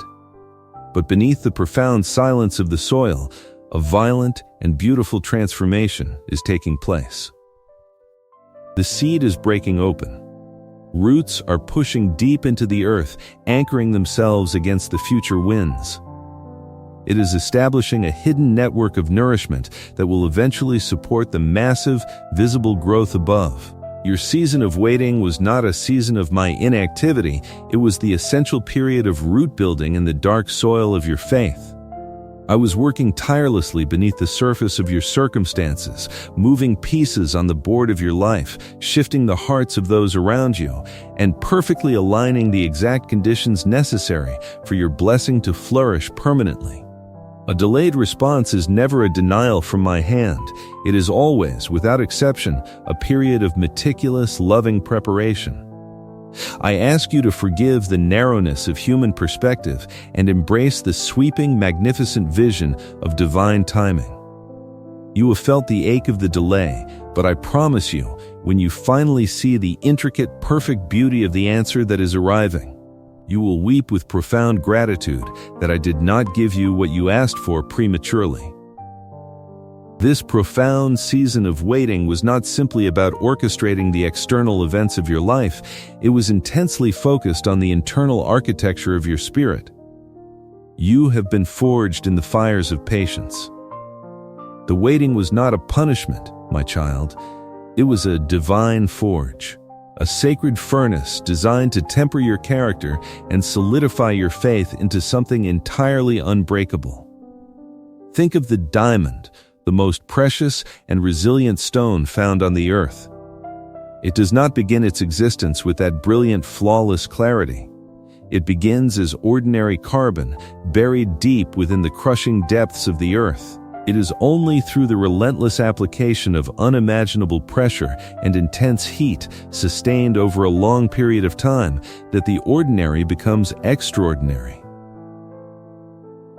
But beneath the profound silence of the soil, a violent and beautiful transformation is taking place. The seed is breaking open. Roots are pushing deep into the earth, anchoring themselves against the future winds. It is establishing a hidden network of nourishment that will eventually support the massive, visible growth above. Your season of waiting was not a season of my inactivity, it was the essential period of root building in the dark soil of your faith. I was working tirelessly beneath the surface of your circumstances, moving pieces on the board of your life, shifting the hearts of those around you, and perfectly aligning the exact conditions necessary for your blessing to flourish permanently. A delayed response is never a denial from my hand. It is always, without exception, a period of meticulous, loving preparation. I ask you to forgive the narrowness of human perspective and embrace the sweeping, magnificent vision of divine timing. You have felt the ache of the delay, but I promise you, when you finally see the intricate, perfect beauty of the answer that is arriving, you will weep with profound gratitude that I did not give you what you asked for prematurely. This profound season of waiting was not simply about orchestrating the external events of your life, it was intensely focused on the internal architecture of your spirit. You have been forged in the fires of patience. The waiting was not a punishment, my child. It was a divine forge, a sacred furnace designed to temper your character and solidify your faith into something entirely unbreakable. Think of the diamond, the most precious and resilient stone found on the earth. It does not begin its existence with that brilliant, flawless clarity. It begins as ordinary carbon, buried deep within the crushing depths of the earth. It is only through the relentless application of unimaginable pressure and intense heat, sustained over a long period of time, that the ordinary becomes extraordinary.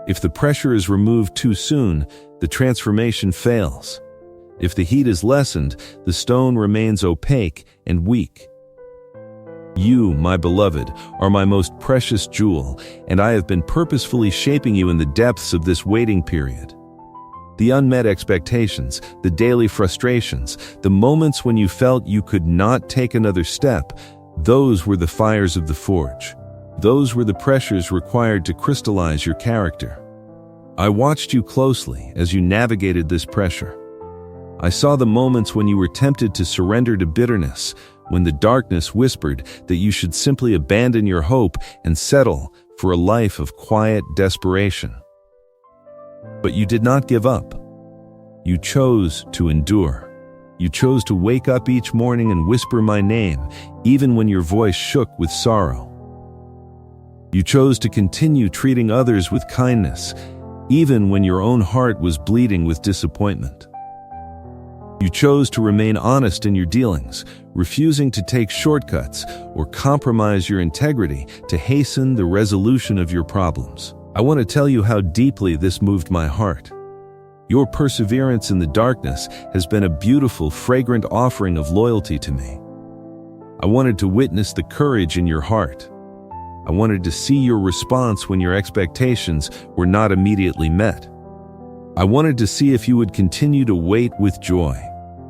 If the pressure is removed too soon, the transformation fails. If the heat is lessened, the stone remains opaque and weak. You, my beloved, are my most precious jewel, and I have been purposefully shaping you in the depths of this waiting period. The unmet expectations, the daily frustrations, the moments when you felt you could not take another step, those were the fires of the forge. Those were the pressures required to crystallize your character. I watched you closely as you navigated this pressure. I saw the moments when you were tempted to surrender to bitterness, when the darkness whispered that you should simply abandon your hope and settle for a life of quiet desperation. But you did not give up. You chose to endure. You chose to wake up each morning and whisper my name, even when your voice shook with sorrow. You chose to continue treating others with kindness, even when your own heart was bleeding with disappointment. You chose to remain honest in your dealings, refusing to take shortcuts or compromise your integrity to hasten the resolution of your problems. I want to tell you how deeply this moved my heart. Your perseverance in the darkness has been a beautiful, fragrant offering of loyalty to me. I wanted to witness the courage in your heart. I wanted to see your response when your expectations were not immediately met. I wanted to see if you would continue to wait with joy,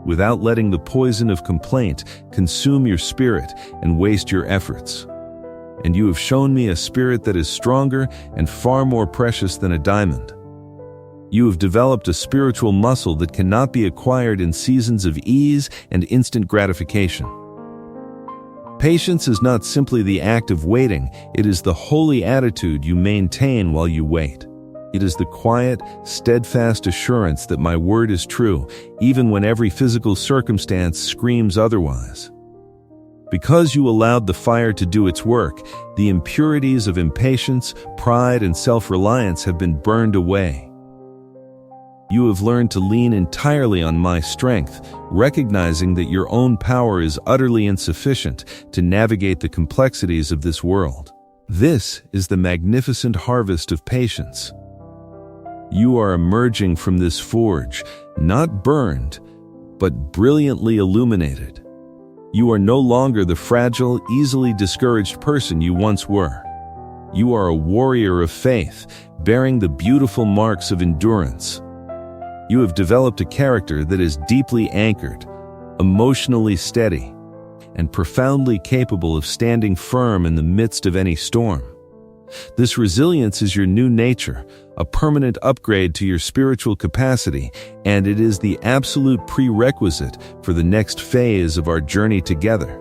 without letting the poison of complaint consume your spirit and waste your efforts. And you have shown me a spirit that is stronger and far more precious than a diamond. You have developed a spiritual muscle that cannot be acquired in seasons of ease and instant gratification. Patience is not simply the act of waiting, it is the holy attitude you maintain while you wait. It is the quiet, steadfast assurance that my word is true, even when every physical circumstance screams otherwise. Because you allowed the fire to do its work, the impurities of impatience, pride, and self-reliance have been burned away. You have learned to lean entirely on my strength, recognizing that your own power is utterly insufficient to navigate the complexities of this world. This is the magnificent harvest of patience. You are emerging from this forge, not burned, but brilliantly illuminated. You are no longer the fragile, easily discouraged person you once were. You are a warrior of faith, bearing the beautiful marks of endurance. You have developed a character that is deeply anchored, emotionally steady, and profoundly capable of standing firm in the midst of any storm. This resilience is your new nature, a permanent upgrade to your spiritual capacity, and it is the absolute prerequisite for the next phase of our journey together.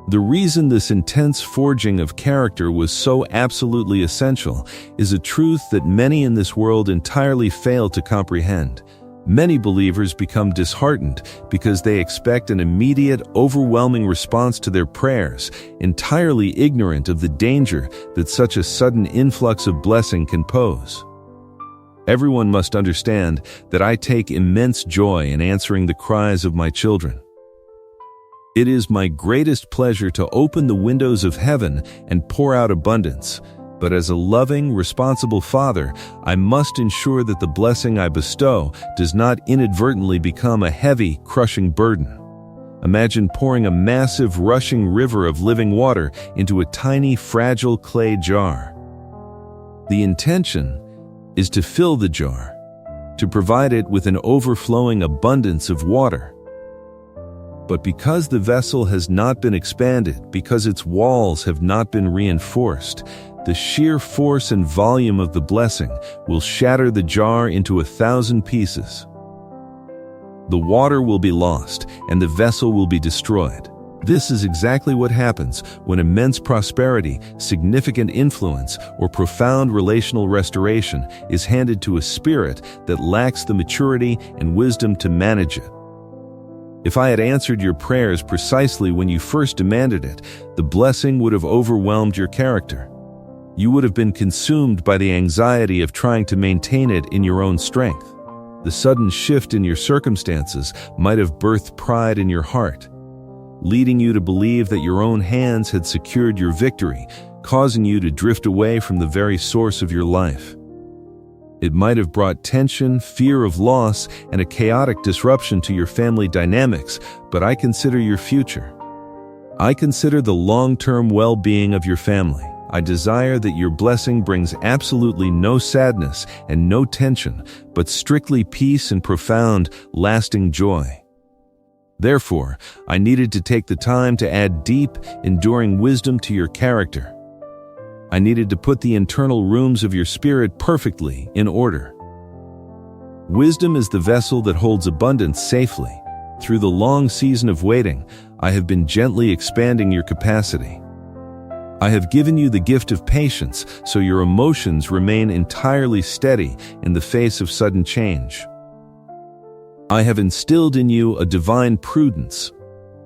The reason this intense forging of character was so absolutely essential is a truth that many in this world entirely fail to comprehend. Many believers become disheartened because they expect an immediate, overwhelming response to their prayers, entirely ignorant of the danger that such a sudden influx of blessing can pose. Everyone must understand that I take immense joy in answering the cries of my children. It is my greatest pleasure to open the windows of heaven and pour out abundance. But as a loving, responsible father, I must ensure that the blessing I bestow does not inadvertently become a heavy, crushing burden. Imagine pouring a massive, rushing river of living water into a tiny, fragile clay jar. The intention is to fill the jar, to provide it with an overflowing abundance of water. But because the vessel has not been expanded, because its walls have not been reinforced, the sheer force and volume of the blessing will shatter the jar into 1,000 pieces. The water will be lost, and the vessel will be destroyed. This is exactly what happens when immense prosperity, significant influence, or profound relational restoration is handed to a spirit that lacks the maturity and wisdom to manage it. If I had answered your prayers precisely when you first demanded it, the blessing would have overwhelmed your character. You would have been consumed by the anxiety of trying to maintain it in your own strength. The sudden shift in your circumstances might have birthed pride in your heart, leading you to believe that your own hands had secured your victory, causing you to drift away from the very source of your life. It might have brought tension, fear of loss, and a chaotic disruption to your family dynamics, but I consider your future. I consider the long-term well-being of your family. I desire that your blessing brings absolutely no sadness and no tension, but strictly peace and profound, lasting joy. Therefore, I needed to take the time to add deep, enduring wisdom to your character. I needed to put the internal rooms of your spirit perfectly in order. Wisdom is the vessel that holds abundance safely. Through the long season of waiting, I have been gently expanding your capacity. I have given you the gift of patience, so your emotions remain entirely steady in the face of sudden change. I have instilled in you a divine prudence,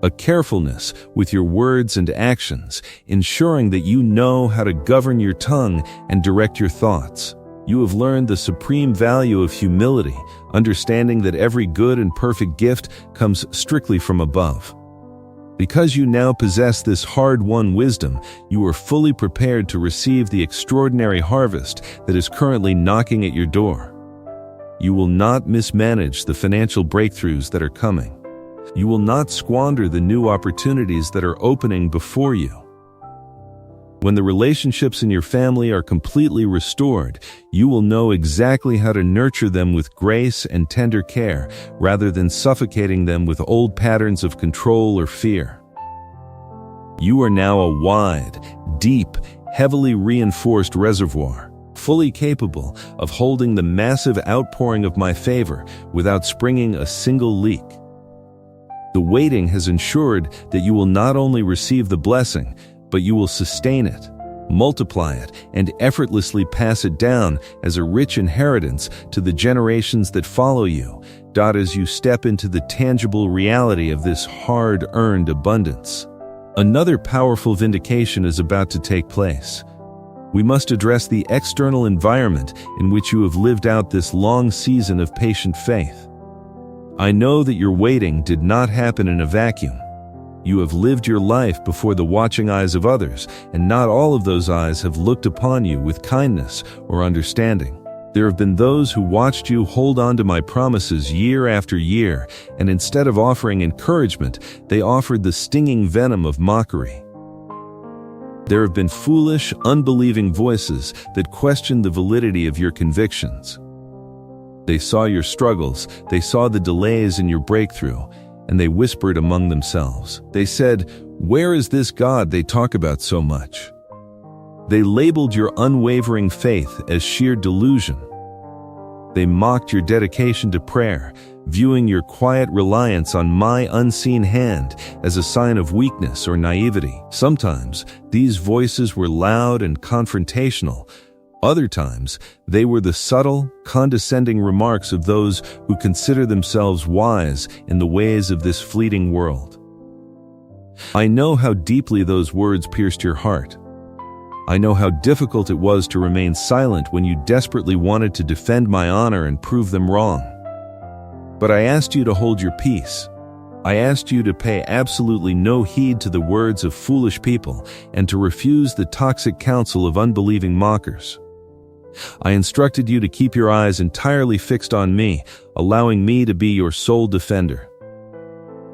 a carefulness with your words and actions, ensuring that you know how to govern your tongue and direct your thoughts. You have learned the supreme value of humility, understanding that every good and perfect gift comes strictly from above. Because you now possess this hard-won wisdom, you are fully prepared to receive the extraordinary harvest that is currently knocking at your door. You will not mismanage the financial breakthroughs that are coming. You will not squander the new opportunities that are opening before you. When the relationships in your family are completely restored, you will know exactly how to nurture them with grace and tender care, rather than suffocating them with old patterns of control or fear. You are now a wide, deep, heavily reinforced reservoir, fully capable of holding the massive outpouring of my favor without springing a single leak. The waiting has ensured that you will not only receive the blessing, but you will sustain it, multiply it, and effortlessly pass it down as a rich inheritance to the generations that follow you, as you step into the tangible reality of this hard-earned abundance. Another powerful vindication is about to take place. We must address the external environment in which you have lived out this long season of patient faith. I know that your waiting did not happen in a vacuum. You have lived your life before the watching eyes of others, and not all of those eyes have looked upon you with kindness or understanding. There have been those who watched you hold on to my promises year after year, and instead of offering encouragement, they offered the stinging venom of mockery. There have been foolish, unbelieving voices that questioned the validity of your convictions. They saw your struggles, they saw the delays in your breakthrough, and they whispered among themselves. They said, "Where is this God they talk about so much?" They labeled your unwavering faith as sheer delusion. They mocked your dedication to prayer, viewing your quiet reliance on my unseen hand as a sign of weakness or naivety. Sometimes, these voices were loud and confrontational. Other times, they were the subtle, condescending remarks of those who consider themselves wise in the ways of this fleeting world. I know how deeply those words pierced your heart. I know how difficult it was to remain silent when you desperately wanted to defend my honor and prove them wrong. But I asked you to hold your peace. I asked you to pay absolutely no heed to the words of foolish people and to refuse the toxic counsel of unbelieving mockers. I instructed you to keep your eyes entirely fixed on me, allowing me to be your sole defender.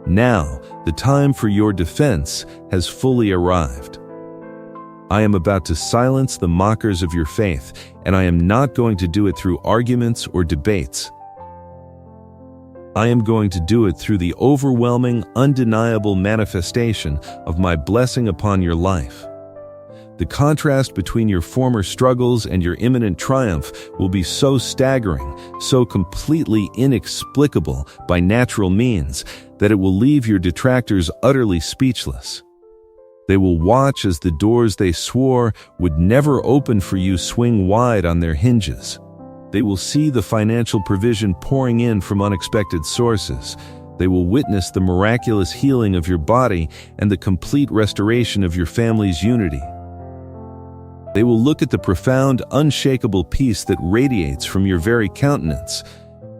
Now, the time for your defense has fully arrived. I am about to silence the mockers of your faith, and I am not going to do it through arguments or debates. I am going to do it through the overwhelming, undeniable manifestation of my blessing upon your life. The contrast between your former struggles and your imminent triumph will be so staggering, so completely inexplicable by natural means, that it will leave your detractors utterly speechless. They will watch as the doors they swore would never open for you swing wide on their hinges. They will see the financial provision pouring in from unexpected sources. They will witness the miraculous healing of your body and the complete restoration of your family's unity. They will look at the profound, unshakable peace that radiates from your very countenance,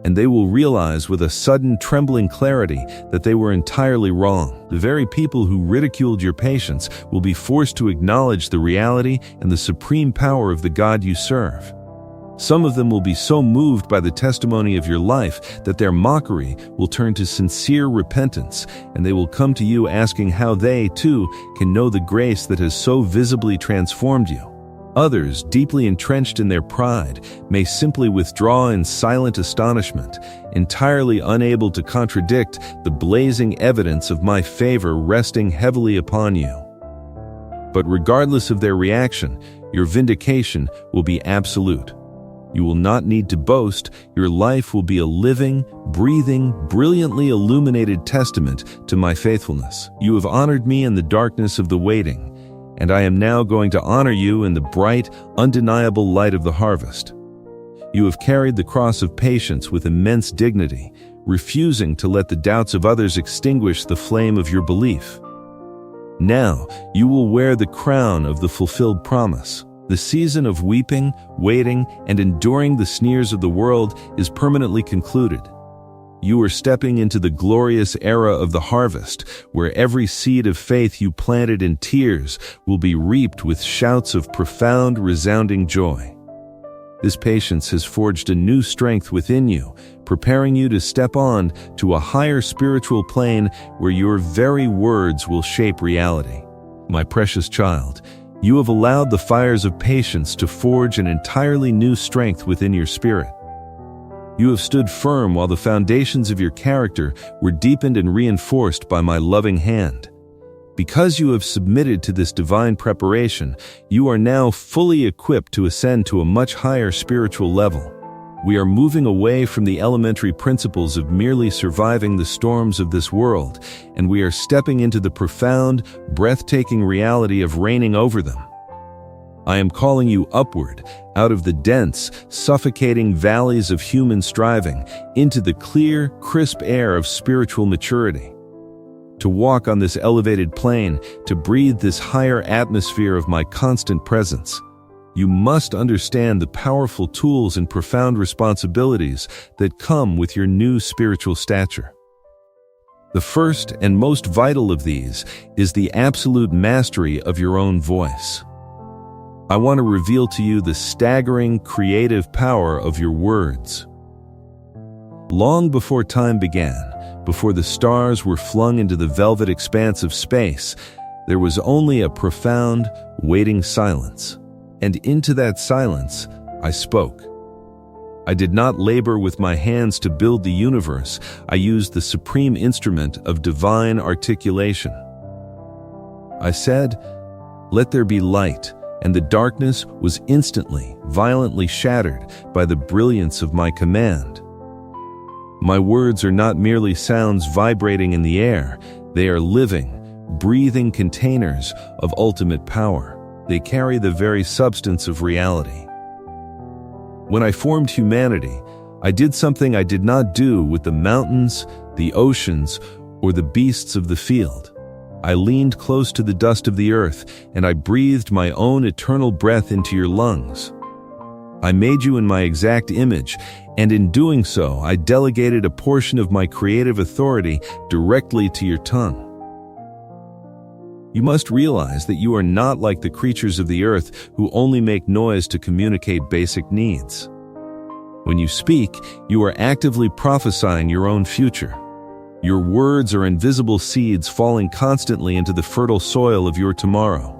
and they will realize with a sudden, trembling clarity that they were entirely wrong. The very people who ridiculed your patience will be forced to acknowledge the reality and the supreme power of the God you serve. Some of them will be so moved by the testimony of your life that their mockery will turn to sincere repentance, and they will come to you asking how they, too, can know the grace that has so visibly transformed you. Others, deeply entrenched in their pride, may simply withdraw in silent astonishment, entirely unable to contradict the blazing evidence of my favor resting heavily upon you. But regardless of their reaction, your vindication will be absolute. You will not need to boast. Your life will be a living, breathing, brilliantly illuminated testament to my faithfulness. You have honored me in the darkness of the waiting, and I am now going to honor you in the bright, undeniable light of the harvest. You have carried the cross of patience with immense dignity, refusing to let the doubts of others extinguish the flame of your belief. Now, you will wear the crown of the fulfilled promise. The season of weeping, waiting, and enduring the sneers of the world is permanently concluded. You are stepping into the glorious era of the harvest, where every seed of faith you planted in tears will be reaped with shouts of profound, resounding joy. This patience has forged a new strength within you, preparing you to step on to a higher spiritual plane where your very words will shape reality. My precious child, you have allowed the fires of patience to forge an entirely new strength within your spirit. You have stood firm while the foundations of your character were deepened and reinforced by my loving hand. Because you have submitted to this divine preparation, you are now fully equipped to ascend to a much higher spiritual level. We are moving away from the elementary principles of merely surviving the storms of this world, and we are stepping into the profound, breathtaking reality of reigning over them. I am calling you upward, out of the dense, suffocating valleys of human striving, into the clear, crisp air of spiritual maturity. To walk on this elevated plane, to breathe this higher atmosphere of my constant presence, you must understand the powerful tools and profound responsibilities that come with your new spiritual stature. The first and most vital of these is the absolute mastery of your own voice. I want to reveal to you the staggering creative power of your words. Long before time began, before the stars were flung into the velvet expanse of space, there was only a profound, waiting silence. And into that silence, I spoke. I did not labor with my hands to build the universe. I used the supreme instrument of divine articulation. I said, "Let there be light," and the darkness was instantly, violently shattered by the brilliance of my command. My words are not merely sounds vibrating in the air. They are living, breathing containers of ultimate power. They carry the very substance of reality. When I formed humanity, I did something I did not do with the mountains, the oceans, or the beasts of the field. I leaned close to the dust of the earth, and I breathed my own eternal breath into your lungs. I made you in my exact image, and in doing so, I delegated a portion of my creative authority directly to your tongue. You must realize that you are not like the creatures of the earth who only make noise to communicate basic needs. When you speak, you are actively prophesying your own future. Your words are invisible seeds falling constantly into the fertile soil of your tomorrow.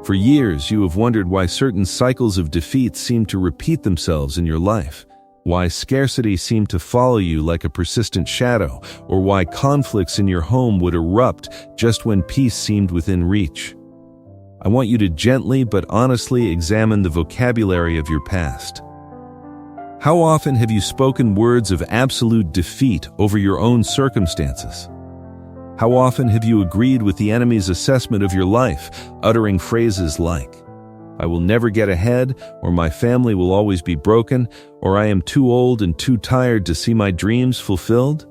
For years, you have wondered why certain cycles of defeat seem to repeat themselves in your life, why scarcity seemed to follow you like a persistent shadow, or why conflicts in your home would erupt just when peace seemed within reach. I want you to gently but honestly examine the vocabulary of your past. How often have you spoken words of absolute defeat over your own circumstances? How often have you agreed with the enemy's assessment of your life, uttering phrases like, "I will never get ahead," or "My family will always be broken," or "I am too old and too tired to see my dreams fulfilled"?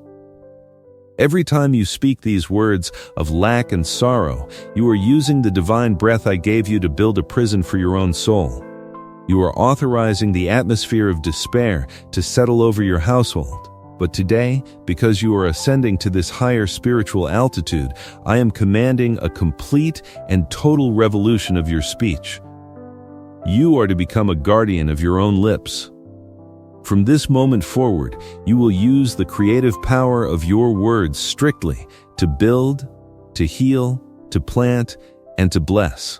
Every time you speak these words of lack and sorrow, you are using the divine breath I gave you to build a prison for your own soul. You are authorizing the atmosphere of despair to settle over your household. But today, because you are ascending to this higher spiritual altitude, I am commanding a complete and total revolution of your speech. You are to become a guardian of your own lips. From this moment forward, you will use the creative power of your words strictly to build, to heal, to plant, and to bless.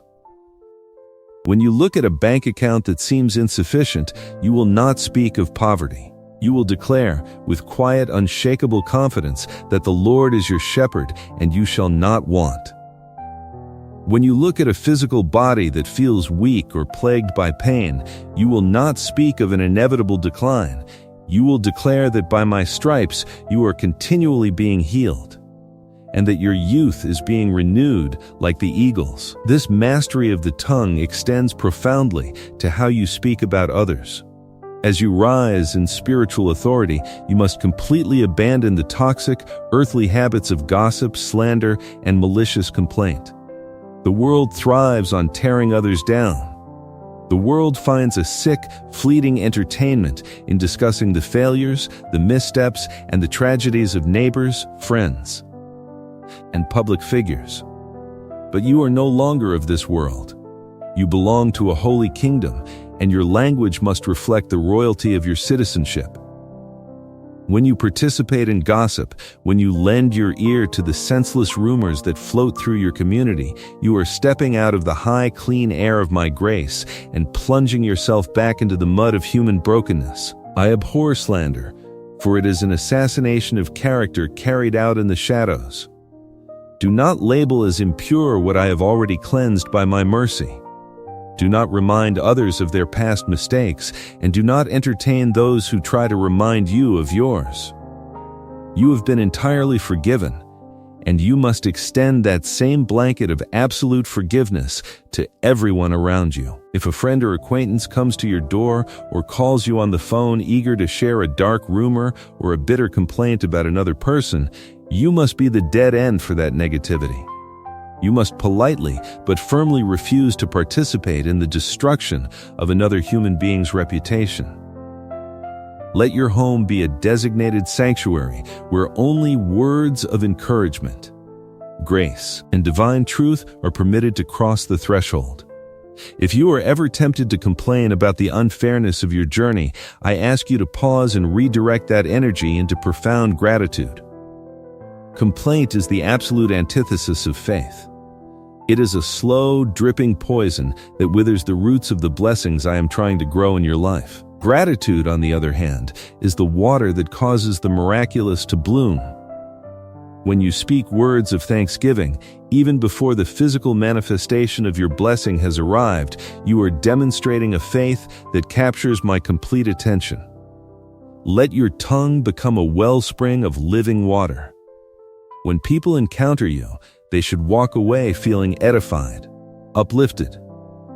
When you look at a bank account that seems insufficient, you will not speak of poverty. You will declare, with quiet, unshakable confidence, that the Lord is your shepherd and you shall not want. When you look at a physical body that feels weak or plagued by pain, you will not speak of an inevitable decline. You will declare that by my stripes you are continually being healed, and that your youth is being renewed like the eagles. This mastery of the tongue extends profoundly to how you speak about others. As you rise in spiritual authority, you must completely abandon the toxic, earthly habits of gossip, slander, and malicious complaint. The world thrives on tearing others down. The world finds a sick, fleeting entertainment in discussing the failures, the missteps, and the tragedies of neighbors, friends, and public figures. But you are no longer of this world. You belong to a holy kingdom, and your language must reflect the royalty of your citizenship. When you participate in gossip, when you lend your ear to the senseless rumors that float through your community, you are stepping out of the high, clean air of my grace and plunging yourself back into the mud of human brokenness. I abhor slander, for it is an assassination of character carried out in the shadows. Do not label as impure what I have already cleansed by my mercy. Do not remind others of their past mistakes, and do not entertain those who try to remind you of yours. You have been entirely forgiven, and you must extend that same blanket of absolute forgiveness to everyone around you. If a friend or acquaintance comes to your door or calls you on the phone eager to share a dark rumor or a bitter complaint about another person, you must be the dead end for that negativity. You must politely but firmly refuse to participate in the destruction of another human being's reputation. Let your home be a designated sanctuary where only words of encouragement, grace, and divine truth are permitted to cross the threshold. If you are ever tempted to complain about the unfairness of your journey, I ask you to pause and redirect that energy into profound gratitude. Complaint is the absolute antithesis of faith. It is a slow, dripping poison that withers the roots of the blessings I am trying to grow in your life. Gratitude, on the other hand, is the water that causes the miraculous to bloom. When you speak words of thanksgiving, even before the physical manifestation of your blessing has arrived, you are demonstrating a faith that captures my complete attention. Let your tongue become a wellspring of living water. When people encounter you, they should walk away feeling edified, uplifted,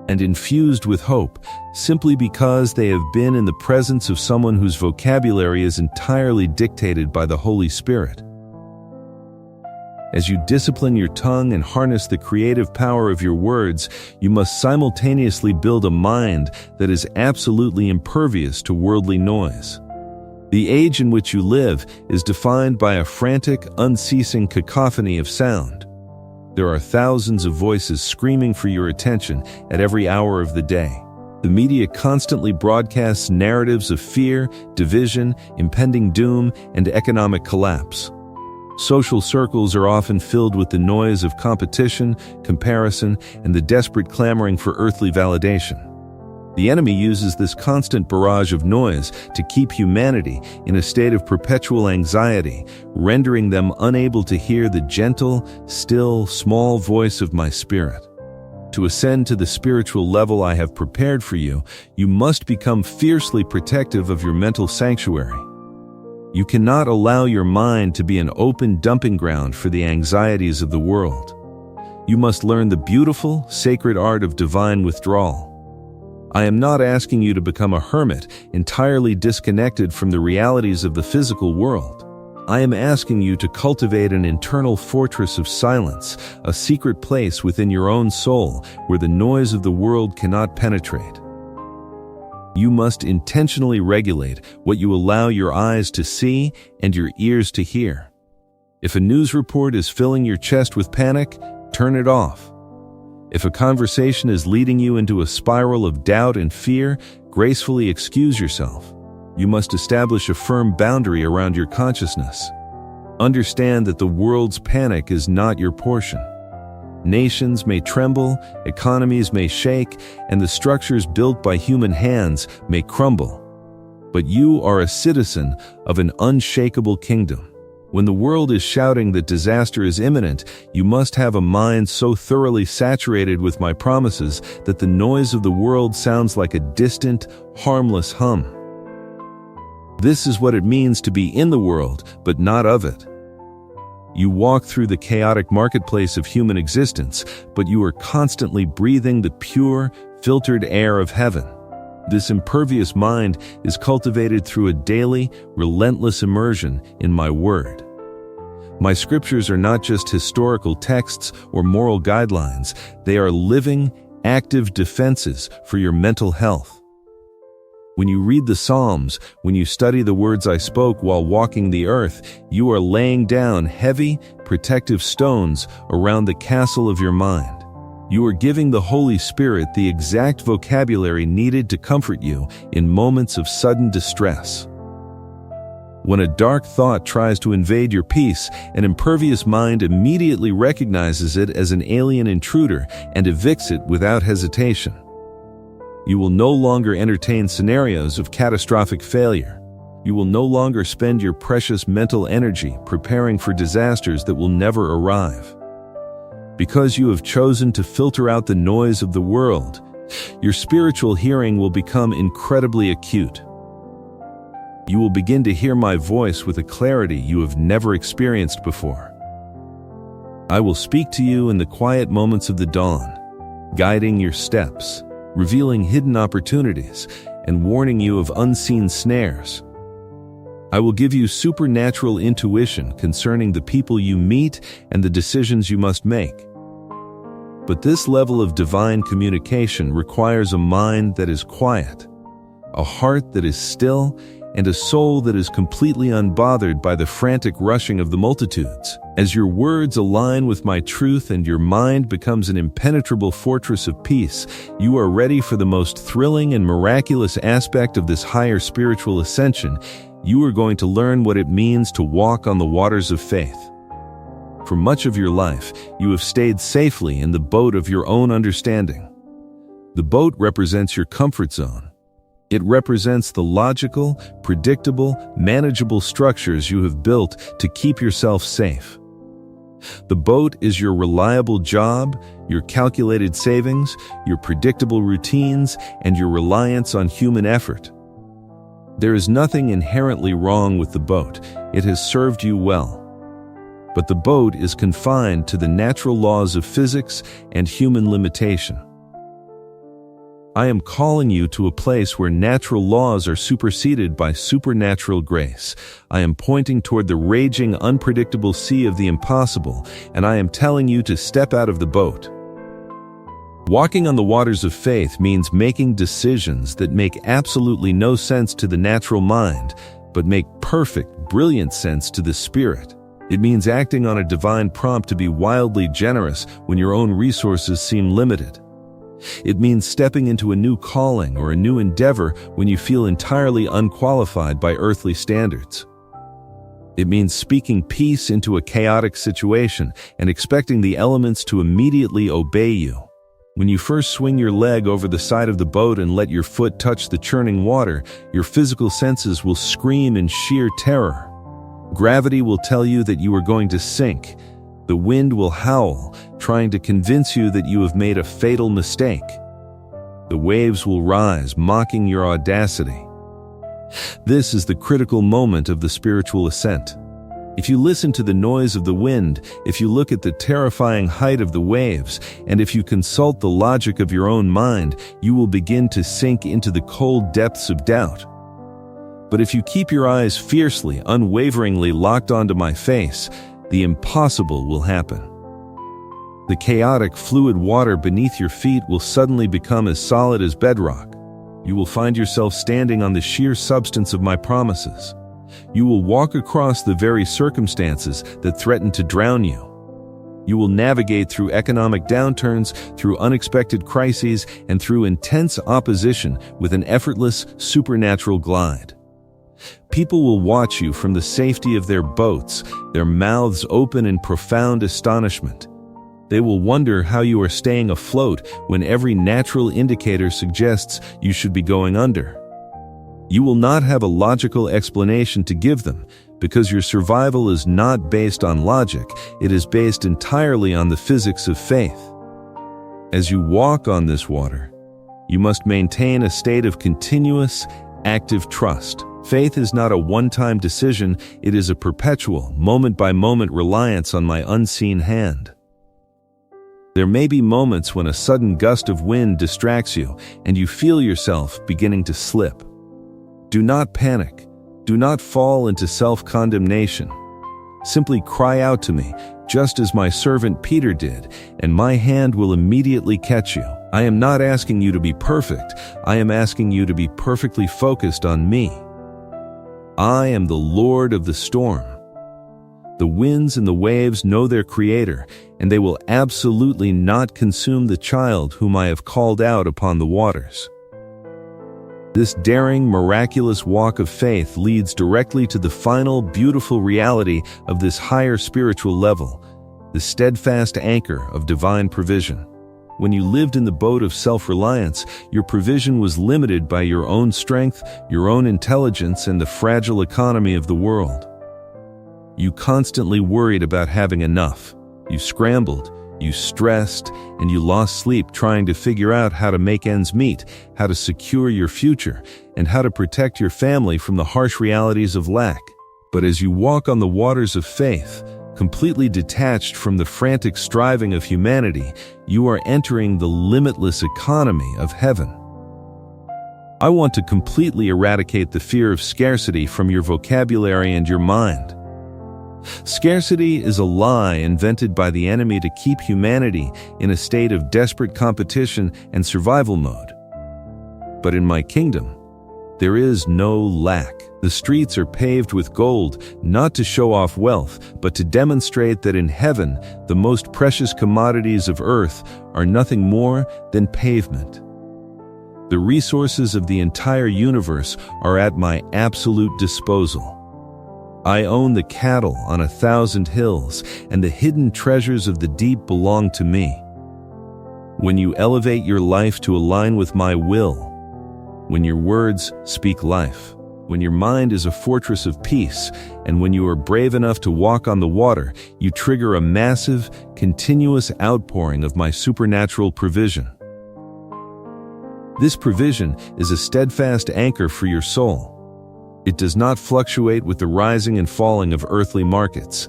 and infused with hope, simply because they have been in the presence of someone whose vocabulary is entirely dictated by the Holy Spirit. As you discipline your tongue and harness the creative power of your words, you must simultaneously build a mind that is absolutely impervious to worldly noise. The age in which you live is defined by a frantic, unceasing cacophony of sound. There are thousands of voices screaming for your attention at every hour of the day. The media constantly broadcasts narratives of fear, division, impending doom, and economic collapse. Social circles are often filled with the noise of competition, comparison, and the desperate clamoring for earthly validation. The enemy uses this constant barrage of noise to keep humanity in a state of perpetual anxiety, rendering them unable to hear the gentle, still, small voice of my spirit. To ascend to the spiritual level I have prepared for you, you must become fiercely protective of your mental sanctuary. You cannot allow your mind to be an open dumping ground for the anxieties of the world. You must learn the beautiful, sacred art of divine withdrawal. I am not asking you to become a hermit, entirely disconnected from the realities of the physical world. I am asking you to cultivate an internal fortress of silence, a secret place within your own soul where the noise of the world cannot penetrate. You must intentionally regulate what you allow your eyes to see and your ears to hear. If a news report is filling your chest with panic, turn it off. If a conversation is leading you into a spiral of doubt and fear, gracefully excuse yourself. You must establish a firm boundary around your consciousness. Understand that the world's panic is not your portion. Nations may tremble, economies may shake, and the structures built by human hands may crumble. But you are a citizen of an unshakable kingdom. When the world is shouting that disaster is imminent, you must have a mind so thoroughly saturated with my promises that the noise of the world sounds like a distant, harmless hum. This is what it means to be in the world, but not of it. You walk through the chaotic marketplace of human existence, but you are constantly breathing the pure, filtered air of heaven. This impervious mind is cultivated through a daily, relentless immersion in my word. My scriptures are not just historical texts or moral guidelines. They are living, active defenses for your mental health. When you read the Psalms, when you study the words I spoke while walking the earth, you are laying down heavy, protective stones around the castle of your mind. You are giving the Holy Spirit the exact vocabulary needed to comfort you in moments of sudden distress. When a dark thought tries to invade your peace, an impervious mind immediately recognizes it as an alien intruder and evicts it without hesitation. You will no longer entertain scenarios of catastrophic failure. You will no longer spend your precious mental energy preparing for disasters that will never arrive. Because you have chosen to filter out the noise of the world, your spiritual hearing will become incredibly acute. You will begin to hear my voice with a clarity you have never experienced before. I will speak to you in the quiet moments of the dawn, guiding your steps, revealing hidden opportunities, and warning you of unseen snares. I will give you supernatural intuition concerning the people you meet and the decisions you must make. But this level of divine communication requires a mind that is quiet, a heart that is still, and a soul that is completely unbothered by the frantic rushing of the multitudes. As your words align with my truth and your mind becomes an impenetrable fortress of peace, you are ready for the most thrilling and miraculous aspect of this higher spiritual ascension. You are going to learn what it means to walk on the waters of faith. For much of your life, you have stayed safely in the boat of your own understanding. The boat represents your comfort zone. It represents the logical, predictable, manageable structures you have built to keep yourself safe. The boat is your reliable job, your calculated savings, your predictable routines, and your reliance on human effort. There is nothing inherently wrong with the boat. It has served you well. But the boat is confined to the natural laws of physics and human limitation. I am calling you to a place where natural laws are superseded by supernatural grace. I am pointing toward the raging, unpredictable sea of the impossible, and I am telling you to step out of the boat. Walking on the waters of faith means making decisions that make absolutely no sense to the natural mind, but make perfect, brilliant sense to the spirit. It means acting on a divine prompt to be wildly generous when your own resources seem limited. It means stepping into a new calling or a new endeavor when you feel entirely unqualified by earthly standards. It means speaking peace into a chaotic situation and expecting the elements to immediately obey you. When you first swing your leg over the side of the boat and let your foot touch the churning water, your physical senses will scream in sheer terror. Gravity will tell you that you are going to sink. The wind will howl, trying to convince you that you have made a fatal mistake. The waves will rise, mocking your audacity. This is the critical moment of the spiritual ascent. If you listen to the noise of the wind, if you look at the terrifying height of the waves, and if you consult the logic of your own mind, you will begin to sink into the cold depths of doubt. But if you keep your eyes fiercely, unwaveringly locked onto my face, the impossible will happen. The chaotic, fluid water beneath your feet will suddenly become as solid as bedrock. You will find yourself standing on the sheer substance of my promises. You will walk across the very circumstances that threaten to drown you. You will navigate through economic downturns, through unexpected crises, and through intense opposition with an effortless, supernatural glide. People will watch you from the safety of their boats, their mouths open in profound astonishment. They will wonder how you are staying afloat when every natural indicator suggests you should be going under. You will not have a logical explanation to give them, because your survival is not based on logic, it is based entirely on the physics of faith. As you walk on this water, you must maintain a state of continuous, active trust. Faith is not a one-time decision, it is a perpetual, moment-by-moment reliance on my unseen hand. There may be moments when a sudden gust of wind distracts you and you feel yourself beginning to slip. Do not panic. Do not fall into self-condemnation. Simply cry out to me, just as my servant Peter did, and my hand will immediately catch you. I am not asking you to be perfect. I am asking you to be perfectly focused on me. I am the Lord of the storm. The winds and the waves know their Creator, and they will absolutely not consume the child whom I have called out upon the waters. This daring, miraculous walk of faith leads directly to the final, beautiful reality of this higher spiritual level, the steadfast anchor of divine provision. When you lived in the boat of self-reliance, your provision was limited by your own strength, your own intelligence, and the fragile economy of the world. You constantly worried about having enough. You scrambled, you stressed, and you lost sleep trying to figure out how to make ends meet, how to secure your future, and how to protect your family from the harsh realities of lack. But as you walk on the waters of faith, completely detached from the frantic striving of humanity, you are entering the limitless economy of heaven. I want to completely eradicate the fear of scarcity from your vocabulary and your mind. Scarcity is a lie invented by the enemy to keep humanity in a state of desperate competition and survival mode. But in my kingdom, There is no lack. The streets are paved with gold, not to show off wealth, but to demonstrate that in heaven, the most precious commodities of earth are nothing more than pavement. The resources of the entire universe are at my absolute disposal. I own the cattle on 1,000 hills, and the hidden treasures of the deep belong to me. When you elevate your life to align with my will, when your words speak life, when your mind is a fortress of peace, and when you are brave enough to walk on the water, you trigger a massive, continuous outpouring of my supernatural provision. This provision is a steadfast anchor for your soul. It does not fluctuate with the rising and falling of earthly markets.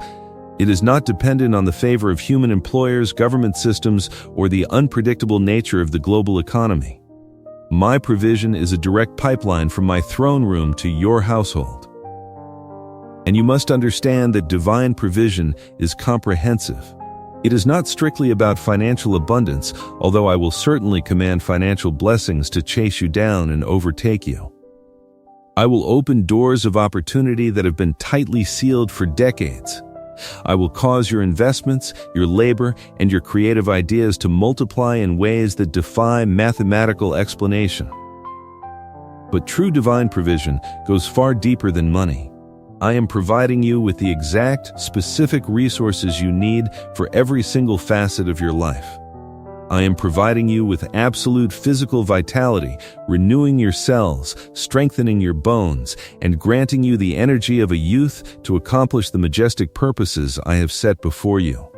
It is not dependent on the favor of human employers, government systems, or the unpredictable nature of the global economy. My provision is a direct pipeline from my throne room to your household. And you must understand that divine provision is comprehensive. It is not strictly about financial abundance, although I will certainly command financial blessings to chase you down and overtake you. I will open doors of opportunity that have been tightly sealed for decades. I will cause your investments, your labor, and your creative ideas to multiply in ways that defy mathematical explanation. But true divine provision goes far deeper than money. I am providing you with the exact, specific resources you need for every single facet of your life. I am providing you with absolute physical vitality, renewing your cells, strengthening your bones, and granting you the energy of a youth to accomplish the majestic purposes I have set before you.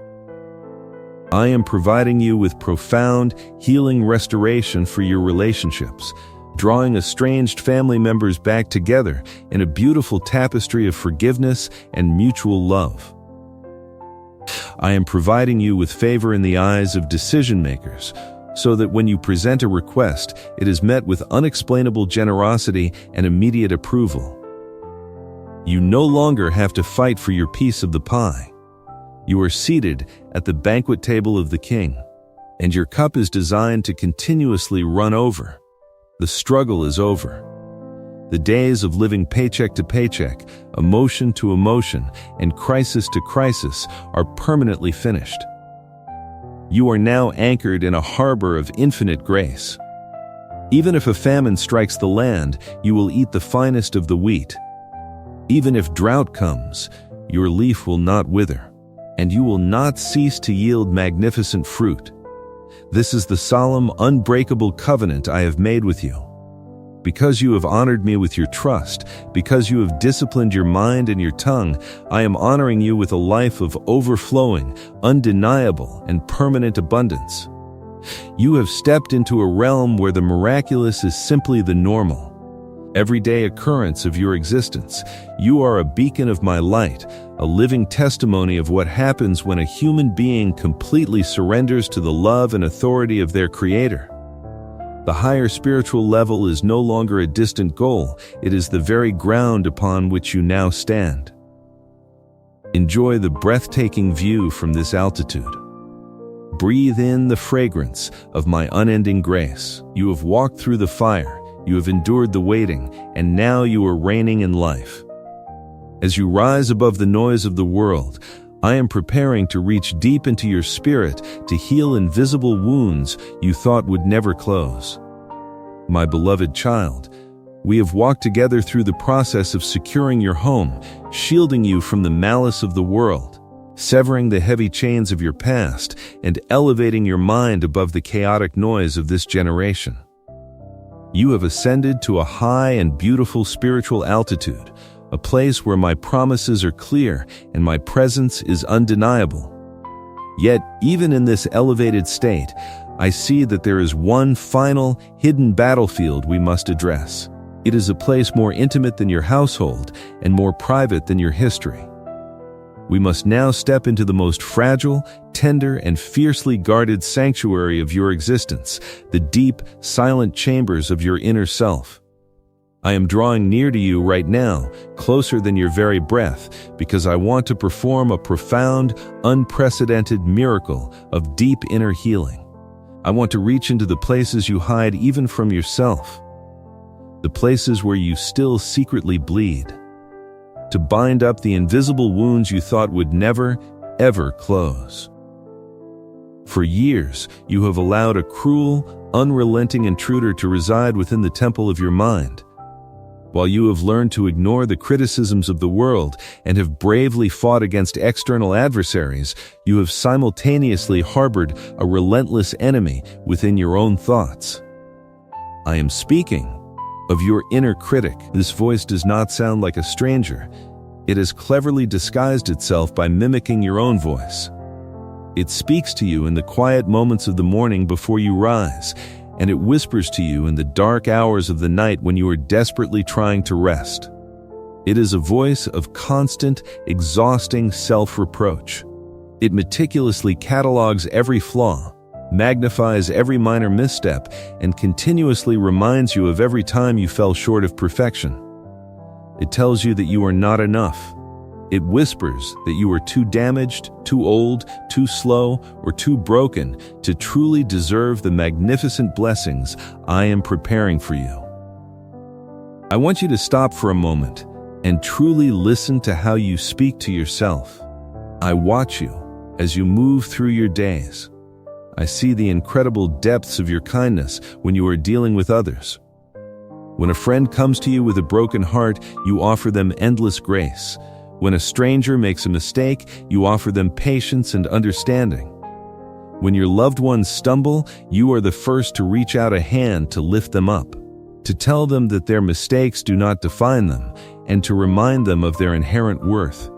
I am providing you with profound, healing restoration for your relationships, drawing estranged family members back together in a beautiful tapestry of forgiveness and mutual love. I am providing you with favor in the eyes of decision makers, so that when you present a request, it is met with unexplainable generosity and immediate approval. You no longer have to fight for your piece of the pie. You are seated at the banquet table of the King, and your cup is designed to continuously run over. The struggle is over. The days of living paycheck to paycheck, emotion to emotion, and crisis to crisis are permanently finished. You are now anchored in a harbor of infinite grace. Even if a famine strikes the land, you will eat the finest of the wheat. Even if drought comes, your leaf will not wither, and you will not cease to yield magnificent fruit. This is the solemn, unbreakable covenant I have made with you. Because you have honored me with your trust, because you have disciplined your mind and your tongue, I am honoring you with a life of overflowing, undeniable, and permanent abundance. You have stepped into a realm where the miraculous is simply the normal, everyday occurrence of your existence. You are a beacon of my light, a living testimony of what happens when a human being completely surrenders to the love and authority of their Creator. The higher spiritual level is no longer a distant goal, it is the very ground upon which you now stand. Enjoy the breathtaking view from this altitude. Breathe in the fragrance of my unending grace. You have walked through the fire, you have endured the waiting, and now you are reigning in life. As you rise above the noise of the world, I am preparing to reach deep into your spirit to heal invisible wounds you thought would never close. My beloved child, we have walked together through the process of securing your home, shielding you from the malice of the world, severing the heavy chains of your past, and elevating your mind above the chaotic noise of this generation. You have ascended to a high and beautiful spiritual altitude, a place where my promises are clear and my presence is undeniable. Yet, even in this elevated state, I see that there is one final, hidden battlefield we must address. It is a place more intimate than your household and more private than your history. We must now step into the most fragile, tender, and fiercely guarded sanctuary of your existence, the deep, silent chambers of your inner self. I am drawing near to you right now, closer than your very breath, because I want to perform a profound, unprecedented miracle of deep inner healing. I want to reach into the places you hide even from yourself. the places where you still secretly bleed, to bind up the invisible wounds you thought would never, ever close. For years, you have allowed a cruel, unrelenting intruder to reside within the temple of your mind. While you have learned to ignore the criticisms of the world and have bravely fought against external adversaries, you have simultaneously harbored a relentless enemy within your own thoughts. I am speaking of your inner critic. This voice does not sound like a stranger. It has cleverly disguised itself by mimicking your own voice. It speaks to you in the quiet moments of the morning before you rise, and it whispers to you in the dark hours of the night when you are desperately trying to rest. It is a voice of constant, exhausting self-reproach. It meticulously catalogs every flaw, magnifies every minor misstep, and continuously reminds you of every time you fell short of perfection. It tells you that you are not enough. It whispers that you are too damaged, too old, too slow, or too broken to truly deserve the magnificent blessings I am preparing for you. I want you to stop for a moment and truly listen to how you speak to yourself. I watch you as you move through your days. I see the incredible depths of your kindness when you are dealing with others. When a friend comes to you with a broken heart, you offer them endless grace. When a stranger makes a mistake, you offer them patience and understanding. When your loved ones stumble, you are the first to reach out a hand to lift them up, to tell them that their mistakes do not define them, and to remind them of their inherent worth.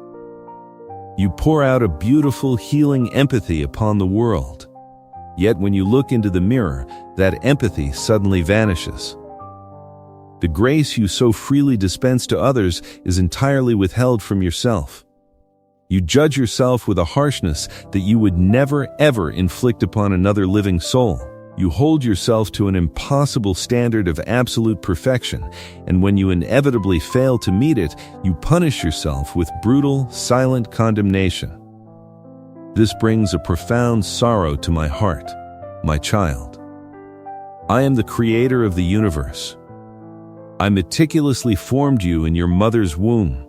You pour out a beautiful, healing empathy upon the world. Yet when you look into the mirror, that empathy suddenly vanishes. The grace you so freely dispense to others is entirely withheld from yourself. You judge yourself with a harshness that you would never, ever inflict upon another living soul. You hold yourself to an impossible standard of absolute perfection, and when you inevitably fail to meet it, you punish yourself with brutal, silent condemnation. This brings a profound sorrow to my heart, my child. I am the creator of the universe. I meticulously formed you in your mother's womb.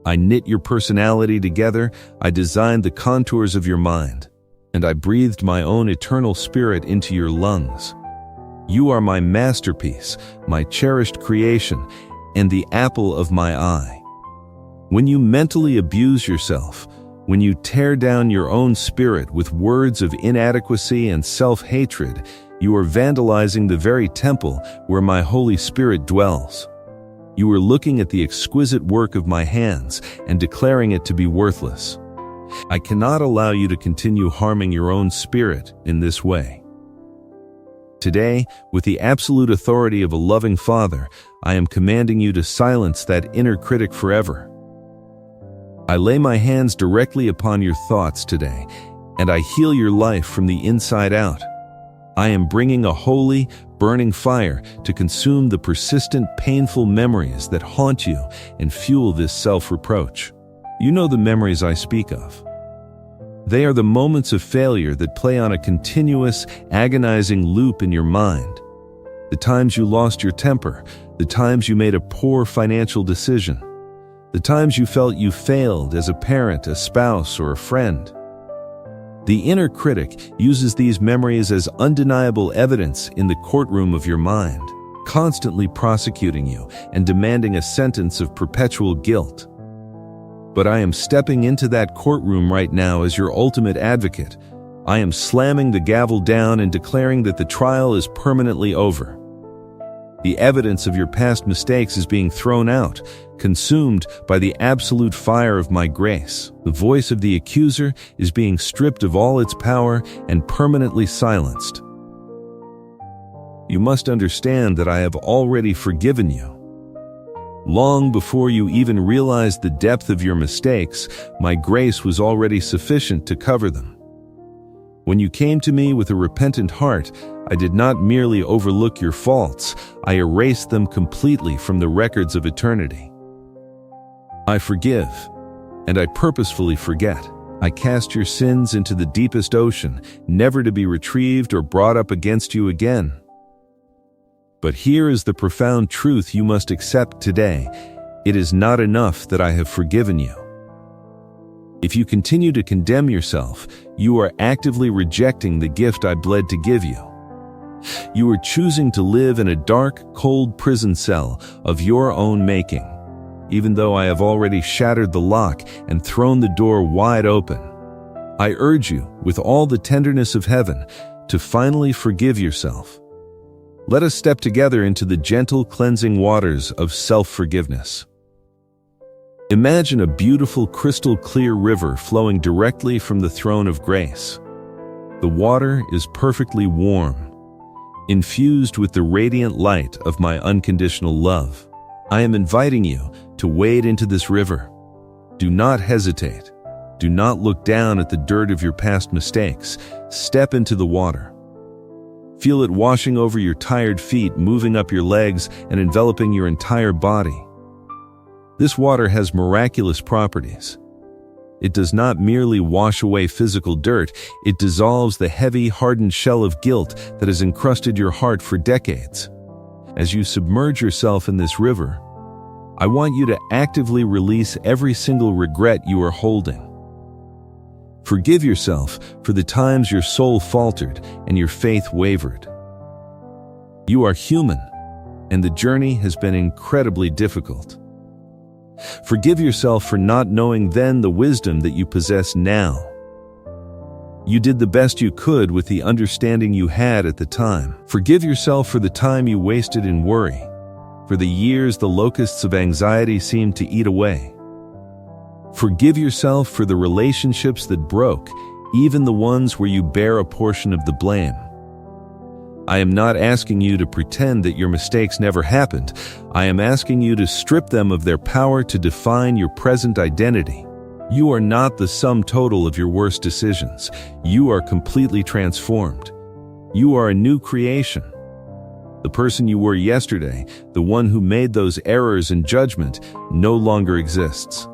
I knit your personality together, I designed the contours of your mind, and I breathed my own eternal spirit into your lungs. You are my masterpiece, my cherished creation, and the apple of my eye. When you mentally abuse yourself, when you tear down your own spirit with words of inadequacy and self-hatred, you are vandalizing the very temple where my Holy Spirit dwells. You are looking at the exquisite work of my hands and declaring it to be worthless. I cannot allow you to continue harming your own spirit in this way. Today, with the absolute authority of a loving Father, I am commanding you to silence that inner critic forever. I lay my hands directly upon your thoughts today, and I heal your life from the inside out. I am bringing a holy, burning fire to consume the persistent, painful memories that haunt you and fuel this self-reproach. You know the memories I speak of. They are the moments of failure that play on a continuous, agonizing loop in your mind. The times you lost your temper, the times you made a poor financial decision, the times you felt you failed as a parent, a spouse, or a friend. The inner critic uses these memories as undeniable evidence in the courtroom of your mind, constantly prosecuting you and demanding a sentence of perpetual guilt. But I am stepping into that courtroom right now as your ultimate advocate. I am slamming the gavel down and declaring that the trial is permanently over. The evidence of your past mistakes is being thrown out, consumed by the absolute fire of my grace. The voice of the accuser is being stripped of all its power and permanently silenced. You must understand that I have already forgiven you. Long before you even realized the depth of your mistakes, my grace was already sufficient to cover them. When you came to me with a repentant heart, I did not merely overlook your faults, I erased them completely from the records of eternity. I forgive, and I purposefully forget. I cast your sins into the deepest ocean, never to be retrieved or brought up against you again. But here is the profound truth you must accept today. It is not enough that I have forgiven you. If you continue to condemn yourself, you are actively rejecting the gift I bled to give you. You are choosing to live in a dark, cold prison cell of your own making, even though I have already shattered the lock and thrown the door wide open. I urge you, with all the tenderness of heaven, to finally forgive yourself. Let us step together into the gentle, cleansing waters of self-forgiveness. Imagine a beautiful, crystal-clear river flowing directly from the throne of grace. The water is perfectly warm, infused with the radiant light of my unconditional love. I am inviting you to wade into this river. Do not hesitate. Do not look down at the dirt of your past mistakes. Step into the water. Feel it washing over your tired feet, moving up your legs, and enveloping your entire body. This water has miraculous properties. It does not merely wash away physical dirt, it dissolves the heavy, hardened shell of guilt that has encrusted your heart for decades. As you submerge yourself in this river, I want you to actively release every single regret you are holding. Forgive yourself for the times your soul faltered and your faith wavered. You are human, and the journey has been incredibly difficult. Forgive yourself for not knowing then the wisdom that you possess now. You did the best you could with the understanding you had at the time. Forgive yourself for the time you wasted in worry, for the years the locusts of anxiety seemed to eat away. Forgive yourself for the relationships that broke, even the ones where you bear a portion of the blame. I am not asking you to pretend that your mistakes never happened. I am asking you to strip them of their power to define your present identity. You are not the sum total of your worst decisions. You are completely transformed. You are a new creation. The person you were yesterday, the one who made those errors in judgment, no longer exists.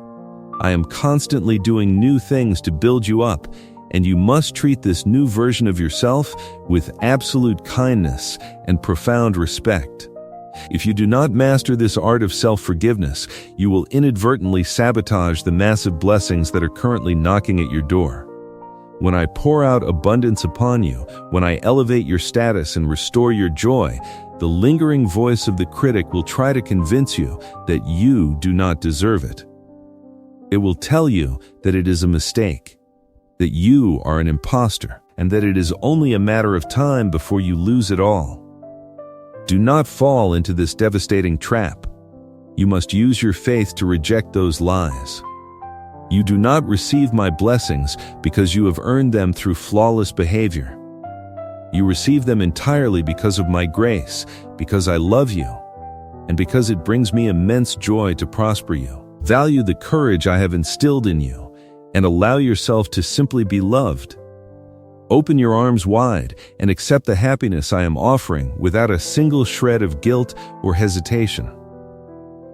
I am constantly doing new things to build you up, and you must treat this new version of yourself with absolute kindness and profound respect. If you do not master this art of self-forgiveness, you will inadvertently sabotage the massive blessings that are currently knocking at your door. When I pour out abundance upon you, when I elevate your status and restore your joy, the lingering voice of the critic will try to convince you that you do not deserve it. It will tell you that it is a mistake, that you are an imposter, and that it is only a matter of time before you lose it all. Do not fall into this devastating trap. You must use your faith to reject those lies. You do not receive my blessings because you have earned them through flawless behavior. You receive them entirely because of my grace, because I love you, and because it brings me immense joy to prosper you. Value the courage I have instilled in you, and allow yourself to simply be loved. Open your arms wide and accept the happiness I am offering without a single shred of guilt or hesitation.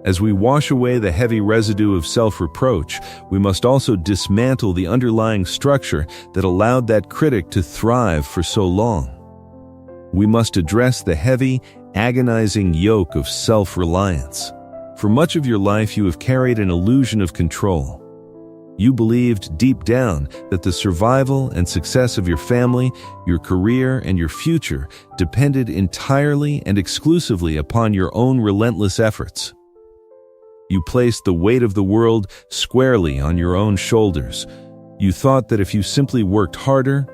As we wash away the heavy residue of self-reproach, we must also dismantle the underlying structure that allowed that critic to thrive for so long. We must address the heavy, agonizing yoke of self-reliance. For much of your life, you have carried an illusion of control. You believed deep down that the survival and success of your family, your career, and your future depended entirely and exclusively upon your own relentless efforts. You placed the weight of the world squarely on your own shoulders. You thought that if you simply worked harder,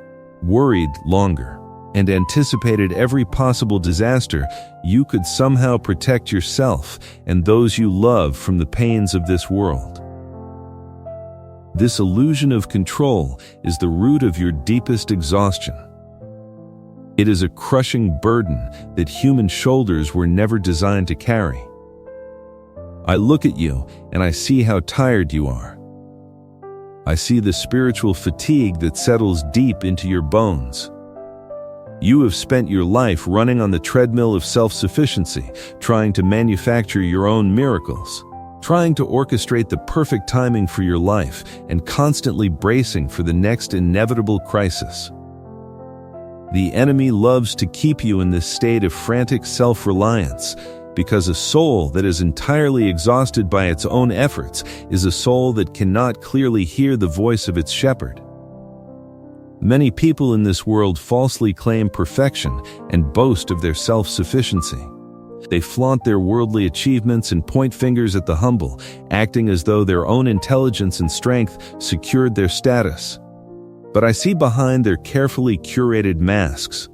worried longer, and anticipated every possible disaster, you could somehow protect yourself and those you love from the pains of this world. This illusion of control is the root of your deepest exhaustion. It is a crushing burden that human shoulders were never designed to carry. I look at you and I see how tired you are. I see the spiritual fatigue that settles deep into your bones. You have spent your life running on the treadmill of self-sufficiency, trying to manufacture your own miracles, trying to orchestrate the perfect timing for your life, and constantly bracing for the next inevitable crisis. The enemy loves to keep you in this state of frantic self-reliance, because a soul that is entirely exhausted by its own efforts is a soul that cannot clearly hear the voice of its shepherd. Many people in this world falsely claim perfection and boast of their self-sufficiency. They flaunt their worldly achievements and point fingers at the humble, acting as though their own intelligence and strength secured their status. But I see behind their carefully curated masks.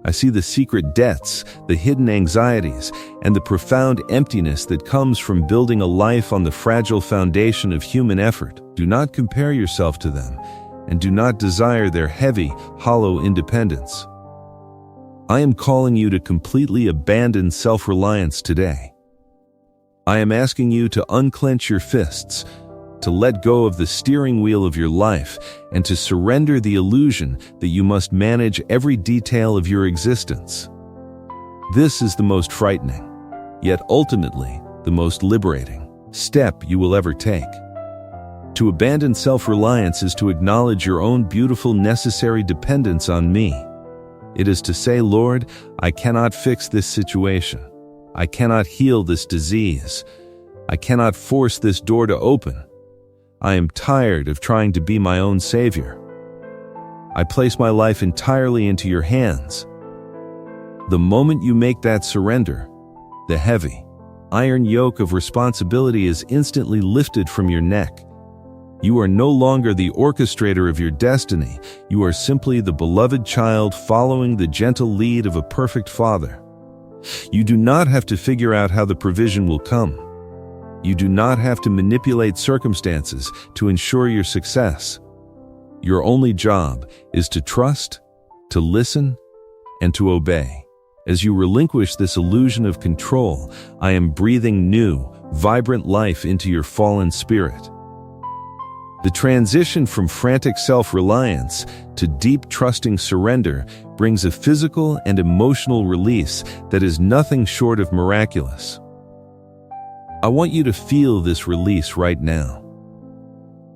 I see the secret debts, the hidden anxieties, and the profound emptiness that comes from building a life on the fragile foundation of human effort. Do not compare yourself to them, and do not desire their heavy, hollow independence. I am calling you to completely abandon self-reliance today. I am asking you to unclench your fists, to let go of the steering wheel of your life, and to surrender the illusion that you must manage every detail of your existence. This is the most frightening, yet ultimately the most liberating step you will ever take. To abandon self-reliance is to acknowledge your own beautiful, necessary dependence on me. It is to say, Lord, I cannot fix this situation. I cannot heal this disease. I cannot force this door to open. I am tired of trying to be my own savior. I place my life entirely into your hands. The moment you make that surrender, the heavy, iron yoke of responsibility is instantly lifted from your neck. You are no longer the orchestrator of your destiny. You are simply the beloved child following the gentle lead of a perfect father. You do not have to figure out how the provision will come. You do not have to manipulate circumstances to ensure your success. Your only job is to trust, to listen, and to obey. As you relinquish this illusion of control, I am breathing new, vibrant life into your fallen spirit. The transition from frantic self-reliance to deep trusting surrender brings a physical and emotional release that is nothing short of miraculous. I want you to feel this release right now.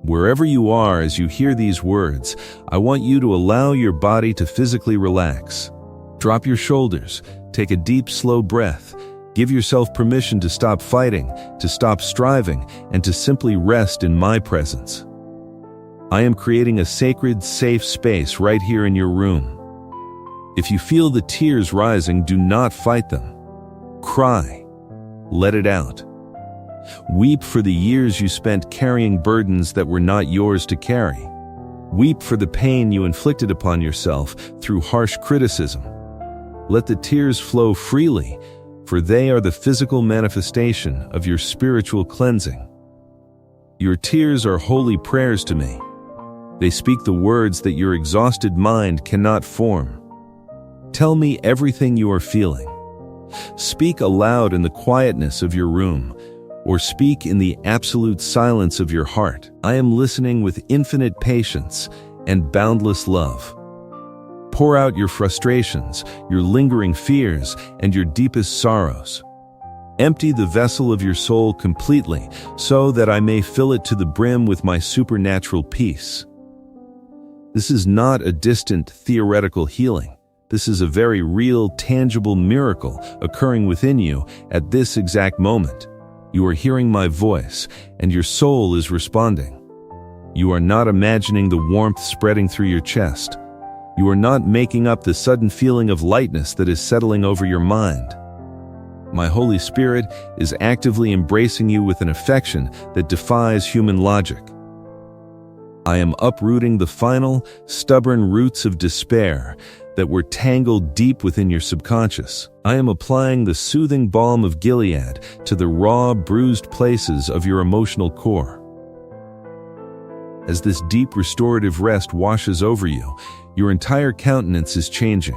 Wherever you are as you hear these words, I want you to allow your body to physically relax. Drop your shoulders, take a deep, slow breath. Give yourself permission to stop fighting, to stop striving, and to simply rest in my presence. I am creating a sacred, safe space right here in your room. If you feel the tears rising, do not fight them. Cry. Let it out. Weep for the years you spent carrying burdens that were not yours to carry. Weep for the pain you inflicted upon yourself through harsh criticism. Let the tears flow freely, for they are the physical manifestation of your spiritual cleansing. Your tears are holy prayers to me. They speak the words that your exhausted mind cannot form. Tell me everything you are feeling. Speak aloud in the quietness of your room, or speak in the absolute silence of your heart. I am listening with infinite patience and boundless love. Pour out your frustrations, your lingering fears, and your deepest sorrows. Empty the vessel of your soul completely, so that I may fill it to the brim with my supernatural peace. This is not a distant, theoretical healing. This is a very real, tangible miracle occurring within you at this exact moment. You are hearing my voice, and your soul is responding. You are not imagining the warmth spreading through your chest. You are not making up the sudden feeling of lightness that is settling over your mind. My Holy Spirit is actively embracing you with an affection that defies human logic. I am uprooting the final, stubborn roots of despair that were tangled deep within your subconscious. I am applying the soothing balm of Gilead to the raw, bruised places of your emotional core. As this deep restorative rest washes over you, your entire countenance is changing.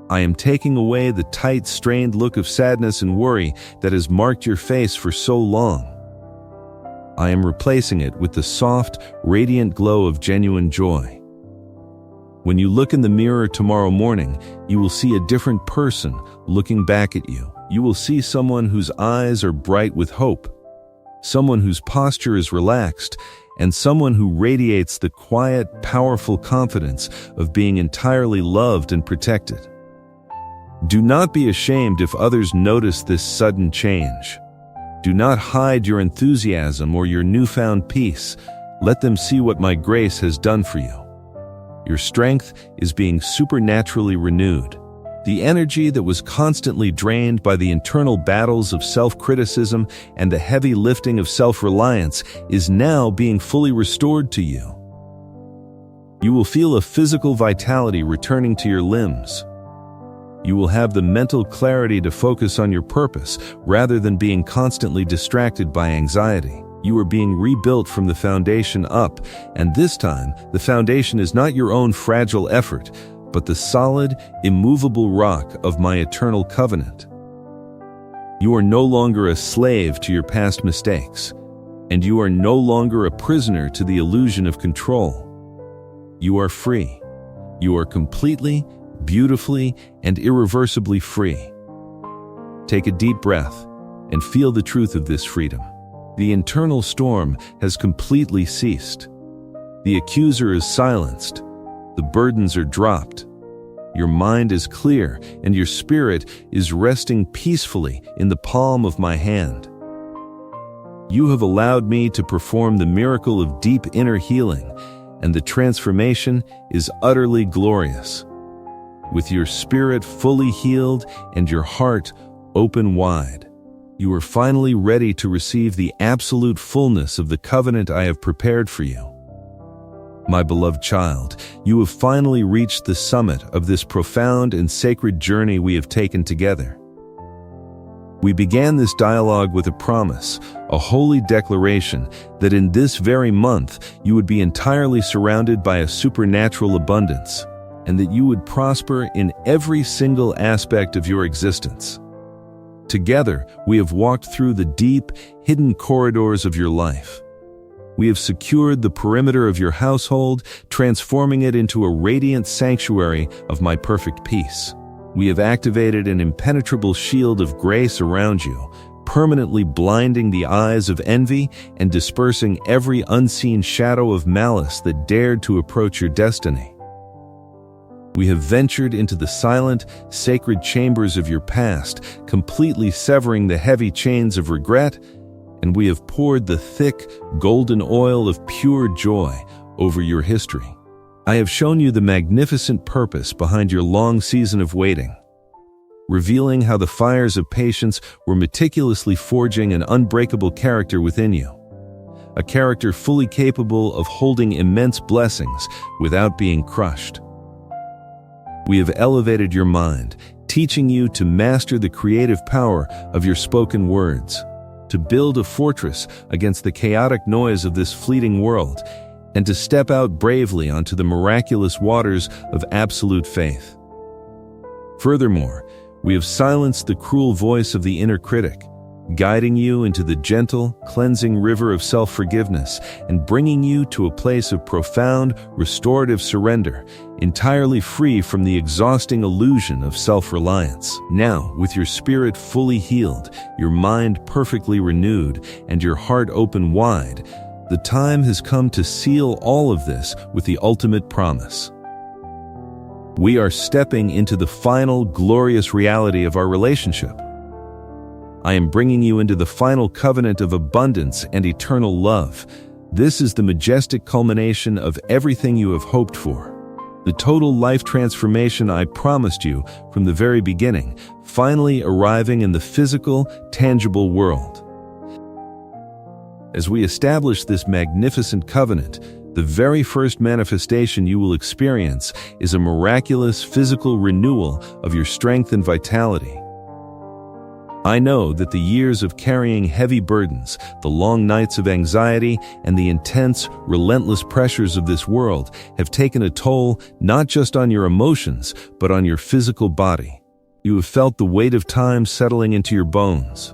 I am taking away the tight, strained look of sadness and worry that has marked your face for so long. I am replacing it with the soft, radiant glow of genuine joy. When you look in the mirror tomorrow morning, you will see a different person looking back at you. You will see someone whose eyes are bright with hope, someone whose posture is relaxed, and someone who radiates the quiet, powerful confidence of being entirely loved and protected. Do not be ashamed if others notice this sudden change. Do not hide your enthusiasm or your newfound peace. Let them see what my grace has done for you. Your strength is being supernaturally renewed. The energy that was constantly drained by the internal battles of self-criticism and the heavy lifting of self-reliance is now being fully restored to you. You will feel a physical vitality returning to your limbs. You will have the mental clarity to focus on your purpose rather than being constantly distracted by anxiety. You are being rebuilt from the foundation up, and this time, the foundation is not your own fragile effort, but the solid, immovable rock of my eternal covenant. You are no longer a slave to your past mistakes, and you are no longer a prisoner to the illusion of control. You are free. You are completely, beautifully, and irreversibly free. Take a deep breath and feel the truth of this freedom. The internal storm has completely ceased. The accuser is silenced. The burdens are dropped. Your mind is clear, and your spirit is resting peacefully in the palm of my hand. You have allowed me to perform the miracle of deep inner healing, and the transformation is utterly glorious. With your spirit fully healed and your heart open wide, you are finally ready to receive the absolute fullness of the covenant I have prepared for you. My beloved child, you have finally reached the summit of this profound and sacred journey we have taken together. We began this dialogue with a promise, a holy declaration that in this very month you would be entirely surrounded by a supernatural abundance, and that you would prosper in every single aspect of your existence. Together, we have walked through the deep, hidden corridors of your life. We have secured the perimeter of your household, transforming it into a radiant sanctuary of my perfect peace. We have activated an impenetrable shield of grace around you, permanently blinding the eyes of envy and dispersing every unseen shadow of malice that dared to approach your destiny. We have ventured into the silent, sacred chambers of your past, completely severing the heavy chains of regret, and we have poured the thick, golden oil of pure joy over your history. I have shown you the magnificent purpose behind your long season of waiting, revealing how the fires of patience were meticulously forging an unbreakable character within you, a character fully capable of holding immense blessings without being crushed. We have elevated your mind, teaching you to master the creative power of your spoken words, to build a fortress against the chaotic noise of this fleeting world, and to step out bravely onto the miraculous waters of absolute faith. Furthermore, we have silenced the cruel voice of the inner critic, guiding you into the gentle, cleansing river of self-forgiveness and bringing you to a place of profound, restorative surrender, entirely free from the exhausting illusion of self-reliance. Now, with your spirit fully healed, your mind perfectly renewed, and your heart open wide, the time has come to seal all of this with the ultimate promise. We are stepping into the final, glorious reality of our relationship. I am bringing you into the final covenant of abundance and eternal love. This is the majestic culmination of everything you have hoped for. The total life transformation I promised you from the very beginning, finally arriving in the physical, tangible world. As we establish this magnificent covenant, the very first manifestation you will experience is a miraculous physical renewal of your strength and vitality. I know that the years of carrying heavy burdens, the long nights of anxiety, and the intense, relentless pressures of this world have taken a toll not just on your emotions, but on your physical body. You have felt the weight of time settling into your bones.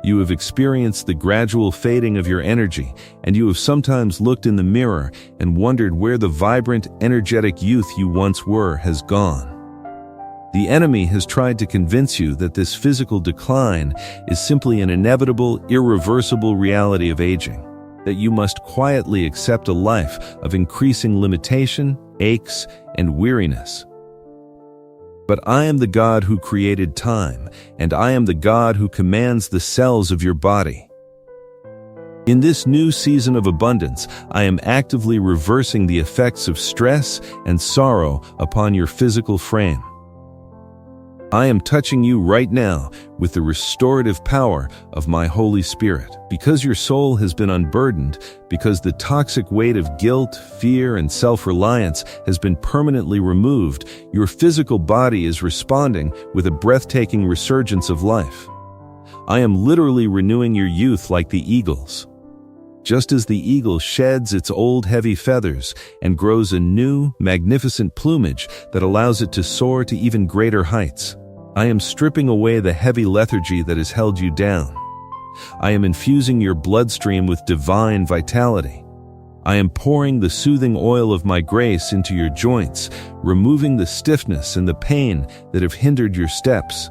You have experienced the gradual fading of your energy, and you have sometimes looked in the mirror and wondered where the vibrant, energetic youth you once were has gone. The enemy has tried to convince you that this physical decline is simply an inevitable, irreversible reality of aging. that you must quietly accept a life of increasing limitation, aches, and weariness. But I am the God who created time, and I am the God who commands the cells of your body. In this new season of abundance, I am actively reversing the effects of stress and sorrow upon your physical frame. I am touching you right now with the restorative power of my Holy Spirit. Because your soul has been unburdened, because the toxic weight of guilt, fear, and self-reliance has been permanently removed, your physical body is responding with a breathtaking resurgence of life. I am literally renewing your youth like the eagles. Just as the eagle sheds its old heavy feathers and grows a new, magnificent plumage that allows it to soar to even greater heights, I am stripping away the heavy lethargy that has held you down. I am infusing your bloodstream with divine vitality. I am pouring the soothing oil of my grace into your joints, removing the stiffness and the pain that have hindered your steps.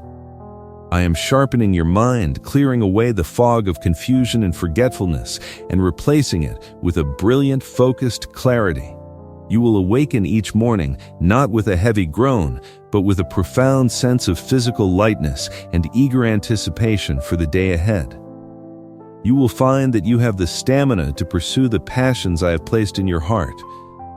I am sharpening your mind, clearing away the fog of confusion and forgetfulness, and replacing it with a brilliant, focused clarity. You will awaken each morning not with a heavy groan, but with a profound sense of physical lightness and eager anticipation for the day ahead. You will find that you have the stamina to pursue the passions I have placed in your heart,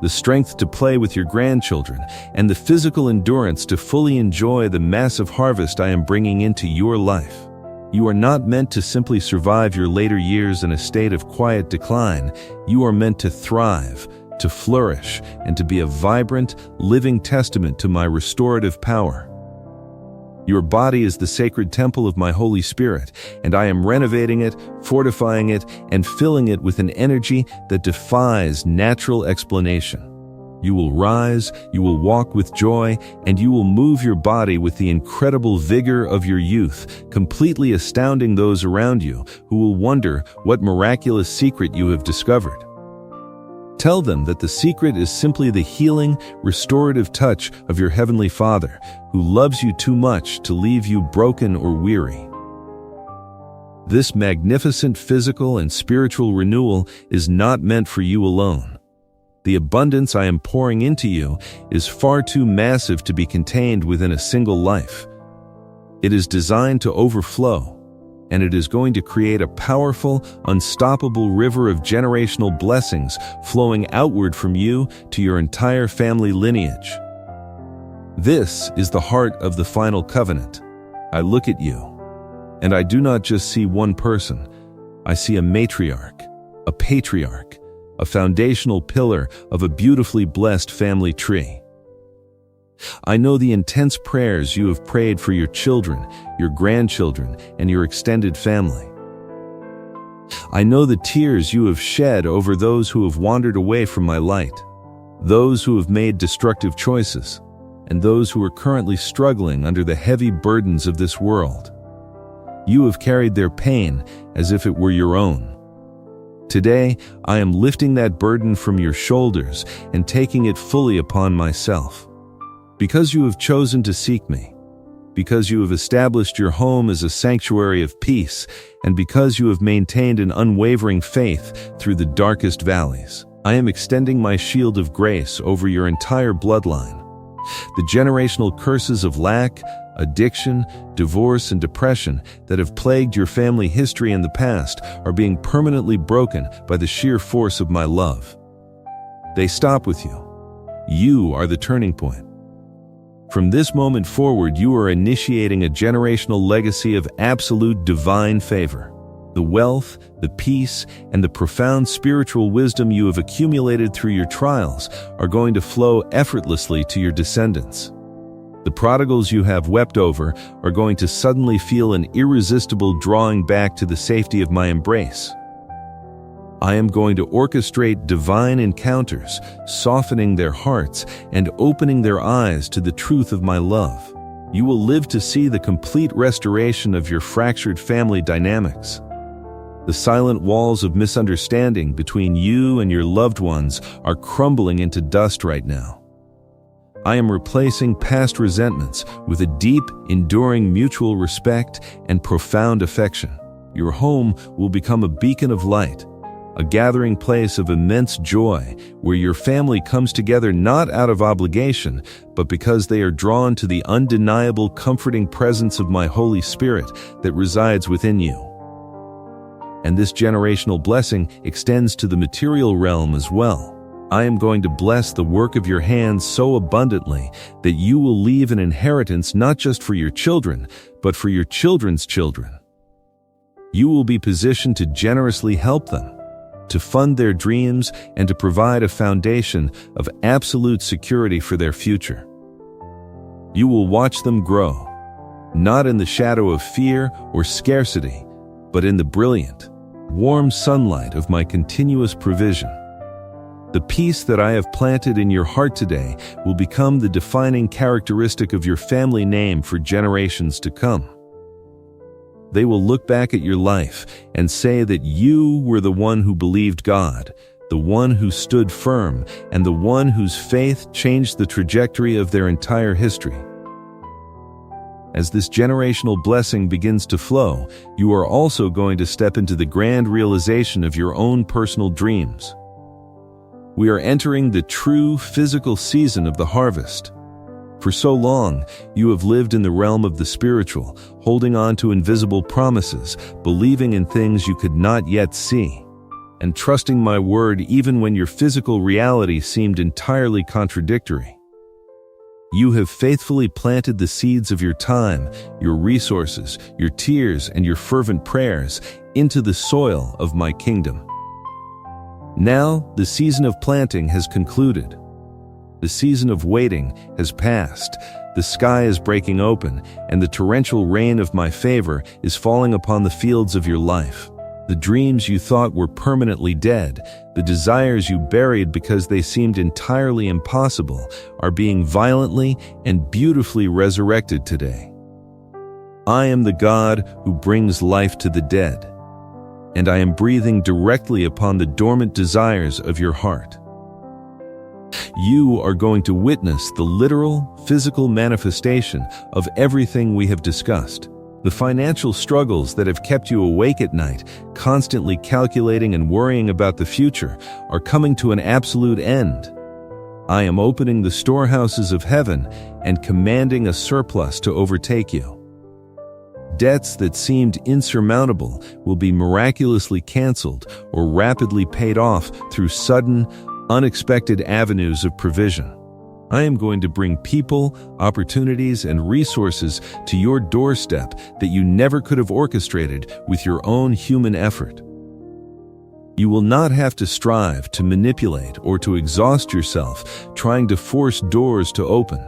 the strength to play with your grandchildren, and the physical endurance to fully enjoy the massive harvest I am bringing into your life. You are not meant to simply survive your later years in a state of quiet decline. You are meant to thrive, to flourish, and to be a vibrant, living testament to my restorative power. Your body is the sacred temple of my Holy Spirit, and I am renovating it, fortifying it, and filling it with an energy that defies natural explanation. You will rise, you will walk with joy, and you will move your body with the incredible vigor of your youth, completely astounding those around you who will wonder what miraculous secret you have discovered. Tell them that the secret is simply the healing, restorative touch of your Heavenly Father, who loves you too much to leave you broken or weary. This magnificent physical and spiritual renewal is not meant for you alone. The abundance I am pouring into you is far too massive to be contained within a single life. It is designed to overflow, and it is going to create a powerful, unstoppable river of generational blessings flowing outward from you to your entire family lineage. This is the heart of the final covenant. I look at you, and I do not just see one person. I see a matriarch, a patriarch, a foundational pillar of a beautifully blessed family tree. I know the intense prayers you have prayed for your children, your grandchildren, and your extended family. I know the tears you have shed over those who have wandered away from my light, those who have made destructive choices, and those who are currently struggling under the heavy burdens of this world. You have carried their pain as if it were your own. Today, I am lifting that burden from your shoulders and taking it fully upon myself. Because you have chosen to seek me, because you have established your home as a sanctuary of peace, and because you have maintained an unwavering faith through the darkest valleys, I am extending my shield of grace over your entire bloodline. The generational curses of lack, addiction, divorce, and depression that have plagued your family history in the past are being permanently broken by the sheer force of my love. They stop with you. You are the turning point. From this moment forward, you are initiating a generational legacy of absolute divine favor. The wealth, the peace, and the profound spiritual wisdom you have accumulated through your trials are going to flow effortlessly to your descendants. The prodigals you have wept over are going to suddenly feel an irresistible drawing back to the safety of my embrace. I am going to orchestrate divine encounters, softening their hearts and opening their eyes to the truth of my love. You will live to see the complete restoration of your fractured family dynamics. The silent walls of misunderstanding between you and your loved ones are crumbling into dust right now. I am replacing past resentments with a deep, enduring mutual respect and profound affection. Your home will become a beacon of light, a gathering place of immense joy where your family comes together not out of obligation, but because they are drawn to the undeniable comforting presence of my Holy Spirit that resides within you. And this generational blessing extends to the material realm as well. I am going to bless the work of your hands so abundantly that you will leave an inheritance not just for your children, but for your children's children. You will be positioned to generously help them, to fund their dreams, and to provide a foundation of absolute security for their future. You will watch them grow, not in the shadow of fear or scarcity, but in the brilliant, warm sunlight of my continuous provision. The peace that I have planted in your heart today will become the defining characteristic of your family name for generations to come. They will look back at your life and say that you were the one who believed God, the one who stood firm, and the one whose faith changed the trajectory of their entire history. As this generational blessing begins to flow, you are also going to step into the grand realization of your own personal dreams. We are entering the true physical season of the harvest. For so long, you have lived in the realm of the spiritual, holding on to invisible promises, believing in things you could not yet see, and trusting my word even when your physical reality seemed entirely contradictory. You have faithfully planted the seeds of your time, your resources, your tears, and your fervent prayers into the soil of my kingdom. Now, the season of planting has concluded. The season of waiting has passed. The sky is breaking open, and the torrential rain of my favor is falling upon the fields of your life. The dreams you thought were permanently dead, the desires you buried because they seemed entirely impossible, are being violently and beautifully resurrected today. I am the God who brings life to the dead, and I am breathing directly upon the dormant desires of your heart. You are going to witness the literal, physical manifestation of everything we have discussed. The financial struggles that have kept you awake at night, constantly calculating and worrying about the future, are coming to an absolute end. I am opening the storehouses of heaven and commanding a surplus to overtake you. Debts that seemed insurmountable will be miraculously canceled or rapidly paid off through sudden, unexpected avenues of provision. I am going to bring people, opportunities, and resources to your doorstep that you never could have orchestrated with your own human effort. You will not have to strive to manipulate or to exhaust yourself trying to force doors to open.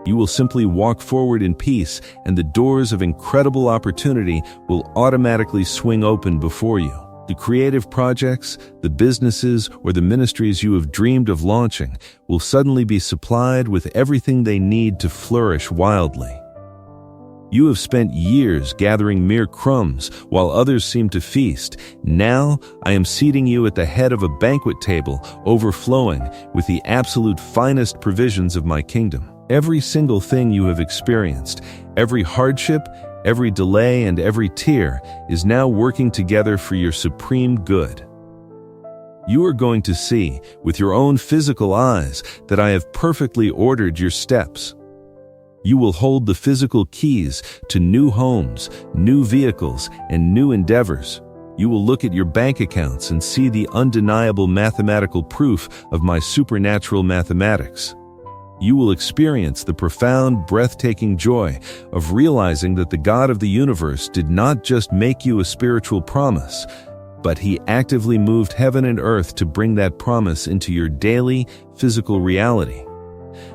You will simply walk forward in peace, and the doors of incredible opportunity will automatically swing open before you. The creative projects, the businesses, or the ministries you have dreamed of launching will suddenly be supplied with everything they need to flourish wildly. You have spent years gathering mere crumbs while others seem to feast. Now I am seating you at the head of a banquet table, overflowing with the absolute finest provisions of my kingdom. Every single thing you have experienced, every hardship, every delay, and every tear is now working together for your supreme good. You are going to see, with your own physical eyes, that I have perfectly ordered your steps. You will hold the physical keys to new homes, new vehicles, and new endeavors. You will look at your bank accounts and see the undeniable mathematical proof of my supernatural mathematics. You will experience the profound, breathtaking joy of realizing that the God of the universe did not just make you a spiritual promise, but He actively moved heaven and earth to bring that promise into your daily, physical reality.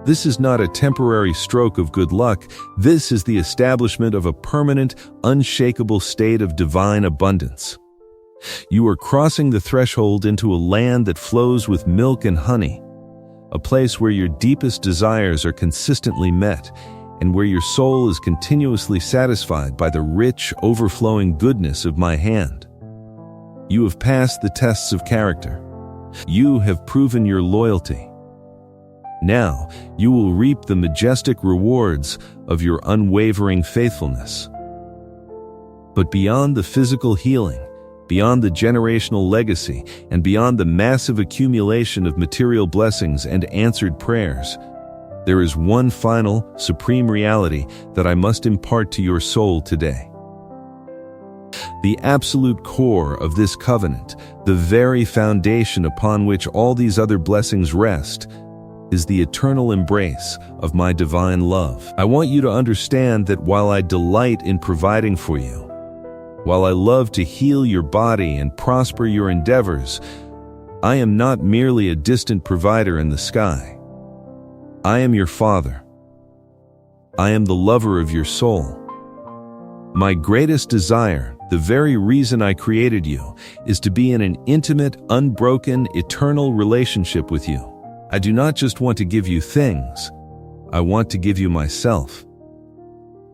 This is not a temporary stroke of good luck. This is the establishment of a permanent, unshakable state of divine abundance. You are crossing the threshold into a land that flows with milk and honey, a place where your deepest desires are consistently met, and where your soul is continuously satisfied by the rich, overflowing goodness of my hand. You have passed the tests of character. You have proven your loyalty. Now, you will reap the majestic rewards of your unwavering faithfulness. But beyond the physical healing, beyond the generational legacy, and beyond the massive accumulation of material blessings and answered prayers, there is one final, supreme reality that I must impart to your soul today. The absolute core of this covenant, the very foundation upon which all these other blessings rest, is the eternal embrace of my divine love. I want you to understand that while I delight in providing for you, while I love to heal your body and prosper your endeavors, I am not merely a distant provider in the sky. I am your Father. I am the lover of your soul. My greatest desire, the very reason I created you, is to be in an intimate, unbroken, eternal relationship with you. I do not just want to give you things. I want to give you myself.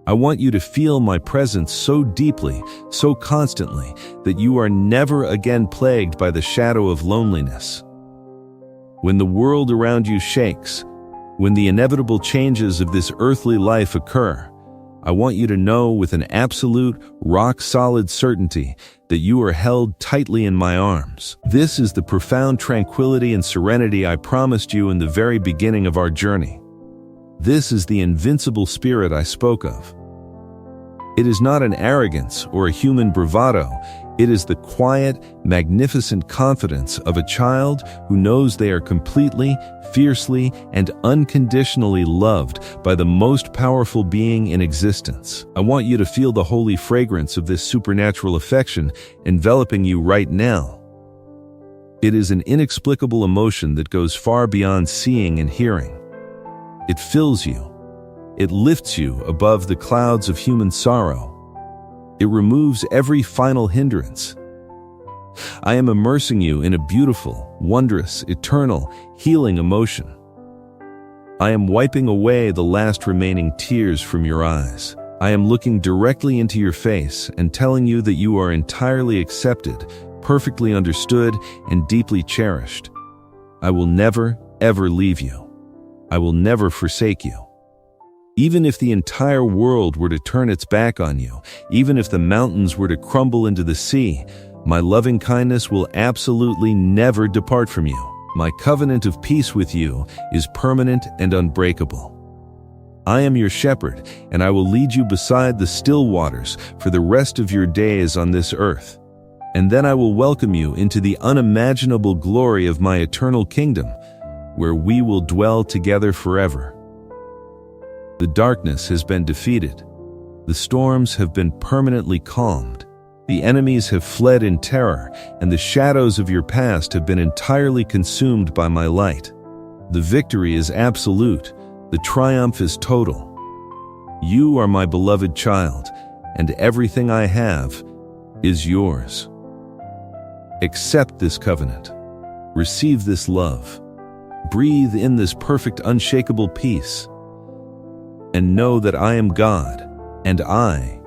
I want you to feel my presence so deeply, so constantly, that you are never again plagued by the shadow of loneliness. When the world around you shakes, when the inevitable changes of this earthly life occur, I want you to know with an absolute, rock-solid certainty that you are held tightly in my arms. This is the profound tranquility and serenity I promised you in the very beginning of our journey. This is the invincible spirit I spoke of. It is not an arrogance or a human bravado. It is the quiet, magnificent confidence of a child who knows they are completely, fiercely, and unconditionally loved by the most powerful being in existence. I want you to feel the holy fragrance of this supernatural affection enveloping you right now. It is an inexplicable emotion that goes far beyond seeing and hearing. It fills you. It lifts you above the clouds of human sorrow. It removes every final hindrance. I am immersing you in a beautiful, wondrous, eternal, healing emotion. I am wiping away the last remaining tears from your eyes. I am looking directly into your face and telling you that you are entirely accepted, perfectly understood, and deeply cherished. I will never, ever leave you. I will never forsake you. Even if the entire world were to turn its back on you, even if the mountains were to crumble into the sea, my loving kindness will absolutely never depart from you. My covenant of peace with you is permanent and unbreakable. I am your shepherd, and I will lead you beside the still waters for the rest of your days on this earth. And then I will welcome you into the unimaginable glory of my eternal kingdom, where we will dwell together forever. The darkness has been defeated. The storms have been permanently calmed. The enemies have fled in terror, and the shadows of your past have been entirely consumed by my light. The victory is absolute. The triumph is total. You are my beloved child, and everything I have is yours. Accept this covenant. Receive this love. Breathe in this perfect, unshakable peace. And know that I am God, and I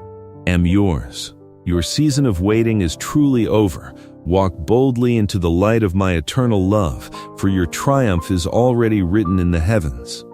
am yours. Your season of waiting is truly over. Walk boldly into the light of my eternal love, for your triumph is already written in the heavens.